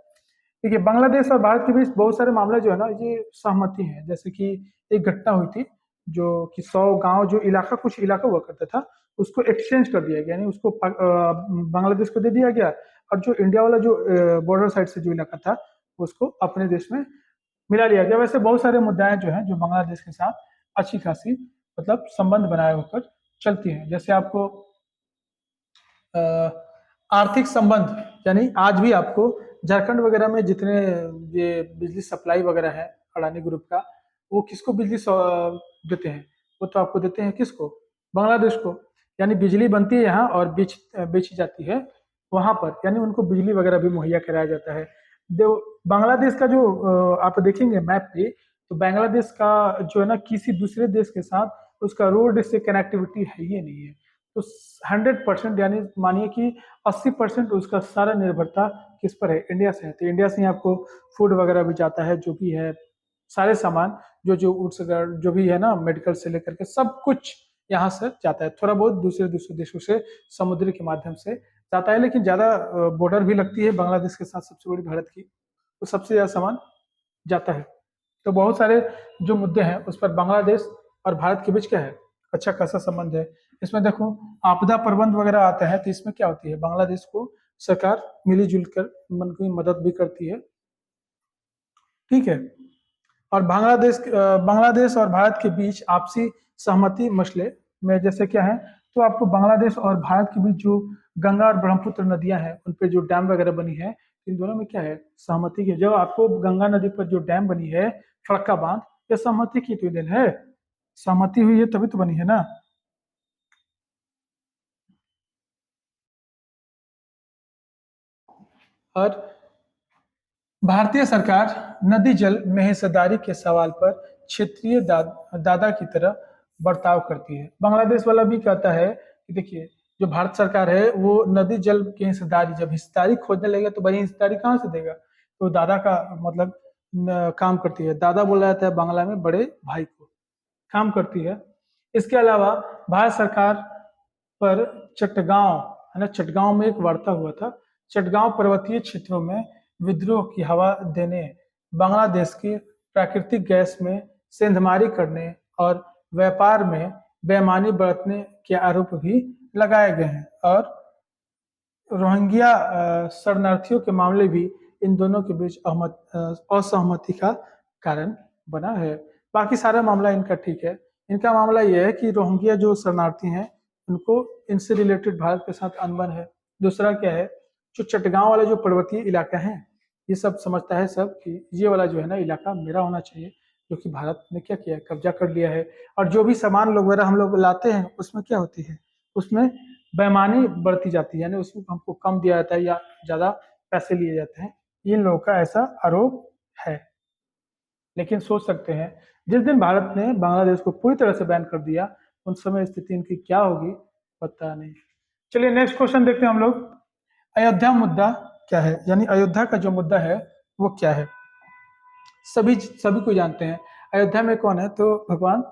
देखिए, बांग्लादेश और भारत के बीच बहुत सारे मामले जो है ना, ये सहमति है। जैसे कि एक घटना हुई थी, जो कि 100 गांव, जो इलाका, कुछ इलाका हुआ करता था, उसको एक्सचेंज कर दिया गया, यानी उसको बांग्लादेश को दे दिया गया, और जो इंडिया वाला जो बॉर्डर साइड से जो इलाका था, उसको अपने देश में मिला लिया गया। वैसे बहुत सारे मुद्दाएं जो हैं, जो बांग्लादेश के साथ अच्छी खासी मतलब संबंध बनाए होकर चलती हैं। जैसे आपको आर्थिक संबंध, यानी आज भी आपको झारखंड वगैरह में जितने ये बिजली सप्लाई वगैरह है अडानी ग्रुप का, वो किसको बिजली देते हैं? वो तो आपको देते हैं किसको? बांग्लादेश को। यानी बिजली बनती है यहाँ और बेची जाती है वहां पर, यानी उनको बिजली वगैरह भी मुहैया कराया जाता है। बांग्लादेश का जो आप देखेंगे मैप पे, तो बांग्लादेश का जो है ना, किसी दूसरे देश के साथ उसका रोड से कनेक्टिविटी है ही नहीं है। तो 100% यानी मानिए कि 80% उसका सारा निर्भरता किस पर है, इंडिया से है। तो इंडिया से ही आपको फूड वगैरह भी जाता है, जो भी है सारे सामान, जो उड्स जो भी है ना, मेडिकल से लेकर के सब कुछ यहाँ से जाता है। थोड़ा बहुत दूसरे दूसरे देशों से समुद्र के माध्यम से जाता है, लेकिन ज्यादा बॉर्डर भी लगती है बांग्लादेश के साथ, सबसे बड़ी भारत की, तो सबसे ज्यादा सामान जाता है। तो बहुत सारे जो मुद्दे हैं उस पर बांग्लादेश और भारत के बीच क्या है, अच्छा खासा संबंध है। इसमें देखो आपदा प्रबंध वगैरह आता है, तो इसमें क्या होती है, बांग्लादेश को सरकार मिली कर मन की मदद भी करती है, ठीक है। और बांग्लादेश और भारत के बीच आपसी सहमति मसले में जैसे क्या है, तो आपको बांग्लादेश और भारत के बीच जो गंगा और ब्रह्मपुत्र नदियां हैं, उन पे जो डैम वगैरह बनी है, इन दोनों में क्या है, सहमति की। जो आपको गंगा नदी पर जो डैम बनी है, फरक्का बांध, ये सहमति की तो देन है, सहमति हुई है तभी तो बनी है ना। और भारतीय सरकार नदी जल में हिस्सेदारी के सवाल पर क्षेत्रीय दादा की तरह बर्ताव करती है। बांग्लादेश वाला भी कहता है कि देखिए, जो भारत सरकार है वो नदी जल की हिस्सेदारी, जब हिस्सेदारी खोजने लगेगा तो भाई हिस्सेदारी कहाँ से देगा, तो दादा का मतलब काम करती है। दादा बोला जाता है बांग्ला में बड़े भाई को, काम करती है। इसके अलावा भारत सरकार पर चटगांव है ना, चटगांव में एक वार्ता हुआ था। चटगांव पर्वतीय क्षेत्रों में विद्रोह की हवा देने, बांग्लादेश की प्राकृतिक गैस में सेंधमारी करने और व्यापार में बेईमानी बरतने के आरोप भी लगाए गए हैं। और रोहिंग्या शरणार्थियों के मामले भी इन दोनों के बीच असहमति का कारण बना है। बाकी सारा मामला इनका ठीक है। इनका मामला यह है कि रोहिंग्या जो शरणार्थी हैं, उनको इनसे रिलेटेड भारत के साथ अनबन है। दूसरा क्या है, जो चटगांव वाला जो पर्वतीय इलाका है, ये सब समझता है सब कि ये वाला जो है ना इलाका मेरा होना चाहिए, जो कि भारत ने क्या किया है, कब्जा कर लिया है। और जो भी सामान लोग वगैरह हम लोग लाते हैं, उसमें क्या होती है, उसमें बेईमानी बरती जाती है, यानी उसमें हमको कम दिया जाता है या ज्यादा पैसे लिए जाते हैं। इन लोगों का ऐसा आरोप है। लेकिन सोच सकते हैं, जिस दिन भारत ने बांग्लादेश को पूरी तरह से बैन कर दिया, उन समय स्थिति इनकी क्या होगी पता नहीं। चलिए नेक्स्ट क्वेश्चन देखते हैं हम लोग। अयोध्या मुद्दा क्या है, यानी अयोध्या का जो मुद्दा है वो क्या है। सभी सभी को जानते हैं अयोध्या में कौन है, तो भगवान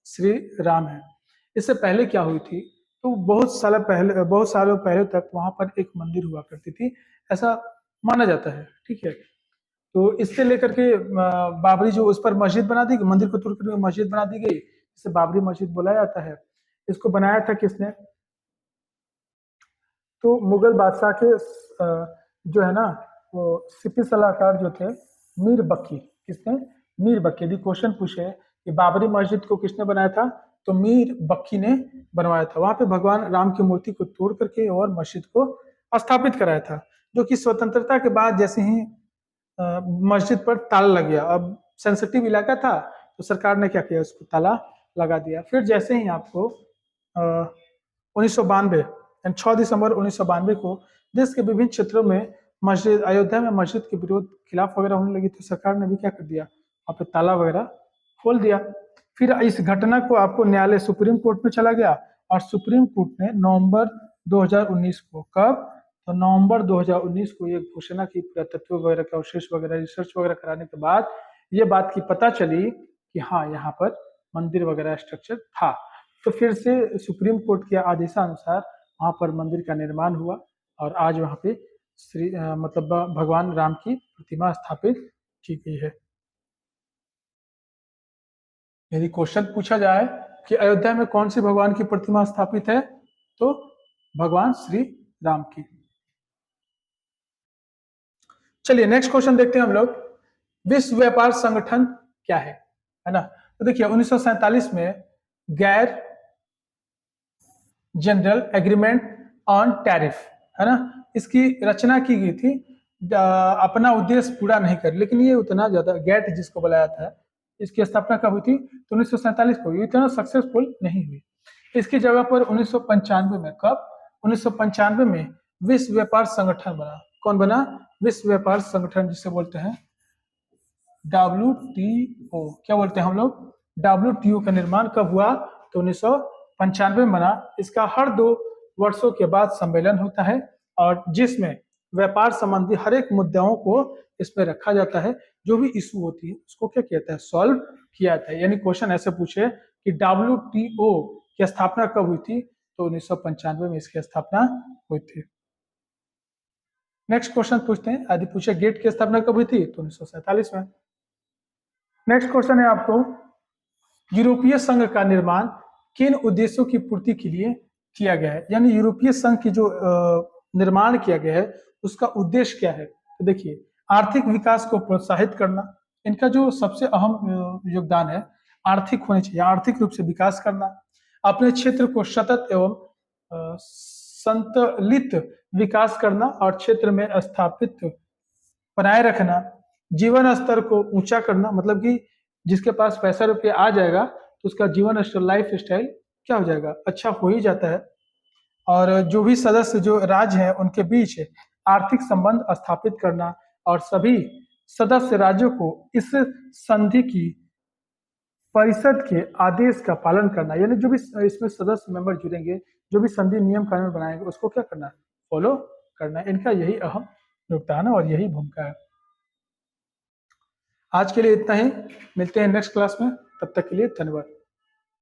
श्री राम है। इससे पहले क्या हुई थी, तो बहुत सालों पहले तक वहां पर एक मंदिर हुआ करती थी, ऐसा माना जाता है, ठीक है। तो इससे लेकर के बाबरी जो उस पर मस्जिद बना दी गई, मंदिर को तोड़कर मस्जिद बना दी गई, इसे बाबरी मस्जिद बोला जाता है। इसको बनाया था किसने, तो मुगल बादशाह के जो है ना वो सिपी सलाहकार जो थे, मीर बक्की। किसने, मीर बक्की। यदि क्वेश्चन पूछे कि बाबरी मस्जिद को किसने बनाया था, तो मीर बक्की ने बनवाया था। वहां पे भगवान राम की मूर्ति को तोड़ करके और मस्जिद को स्थापित कराया था, जो कि स्वतंत्रता के बाद जैसे ही मस्जिद पर ताला लग गया, अब सेंसिटिव इलाका था, तो सरकार ने क्या किया, उसको ताला लगा दिया। फिर जैसे ही आपको 1992 6 दिसंबर 1992 को देश के विभिन्न क्षेत्रों में मस्जिद, अयोध्या में मस्जिद के विरोध खिलाफ वगैरह होने लगी, तो सरकार ने भी क्या कर दिया, वहाँ पे ताला वगैरह खोल दिया। फिर इस घटना को आपको न्यायालय सुप्रीम कोर्ट में चला गया, और सुप्रीम कोर्ट ने नवंबर 2019 को, कब, तो नवंबर 2019 को ये घोषणा की, पुरातत्व वगैरह का अवशेष वगैरह रिसर्च वगैरह कराने के बाद ये बात की पता चली कि हाँ यहाँ पर मंदिर वगैरह स्ट्रक्चर था। तो फिर से सुप्रीम कोर्ट के आदेशानुसार वहां पर मंदिर का निर्माण हुआ, और आज वहां पे मतलब भगवान राम की प्रतिमा स्थापित की गई है। यदि क्वेश्चन पूछा जाए कि अयोध्या में कौन सी भगवान की प्रतिमा स्थापित है, तो भगवान श्री राम की। चलिए नेक्स्ट क्वेश्चन देखते हैं हम लोग। विश्व व्यापार संगठन क्या है ना। तो देखिए 1947 में गैर जनरल एग्रीमेंट ऑन टैरिफ है ना, इसकी रचना की गई थी। अपना उद्देश्य पूरा नहीं कर, लेकिन ये उतना ज्यादा, गैट जिसको बुलाया जाता है, इसकी स्थापना कब हुई थी, तो 1947 को। ये इतना सक्सेसफुल नहीं हुई। इसकी जगह पर 1995 में, कब, 1995 में विश्व व्यापार संगठन बना। कौन बना, विश्व व्यापार संगठन, जिसे बोलते हैं WTO। क्या बोलते हैं हम लोग, WTO का निर्माण कब हुआ, तो 95 में बना। इसका हर 2 वर्षों के बाद सम्मेलन होता है और जिसमें व्यापार संबंधी हर एक मुद्दाओं को इसमें रखा जाता है। जो भी इशू होती है उसको क्या किया जाता है, सॉल्व किया जाता है। यानी क्वेश्चन ऐसे पूछे कि WTO की स्थापना कब हुई थी, तो 1995 में इसकी स्थापना हुई थी। नेक्स्ट क्वेश्चन पूछते हैं, यदि पूछे गेट की स्थापना कब हुई थी, तो 1947 में। नेक्स्ट क्वेश्चन है आपको, यूरोपीय संघ का निर्माण किन उद्देश्यों की पूर्ति के लिए किया गया है। यानी यूरोपीय संघ की जो निर्माण किया गया है उसका उद्देश्य क्या है। तो देखिए, आर्थिक विकास को प्रोत्साहित करना, इनका जो सबसे अहम योगदान है आर्थिक होने चाहिए, आर्थिक रूप से विकास करना, अपने क्षेत्र को सतत एवं संतुलित विकास करना और क्षेत्र में स्थापित बनाए रखना, जीवन स्तर को ऊंचा करना, मतलब कि जिसके पास पैसा रुपया आ जाएगा तो उसका जीवन स्तर, लाइफ स्टाइल क्या हो जाएगा, अच्छा हो ही जाता है। और जो भी सदस्य जो राज्य हैं उनके बीच आर्थिक संबंध स्थापित करना और सभी सदस्य राज्यों को इस संधि की परिषद के आदेश का पालन करना। यानी जो भी इसमें सदस्य मेंबर जुड़ेंगे, जो भी संधि नियम कानून बनाएंगे उसको क्या करना है, फॉलो करना है। इनका यही अहम योगदान है और यही भूमिका है। आज के लिए इतना ही, मिलते हैं नेक्स्ट क्लास में, तब तक के लिए धन्यवाद।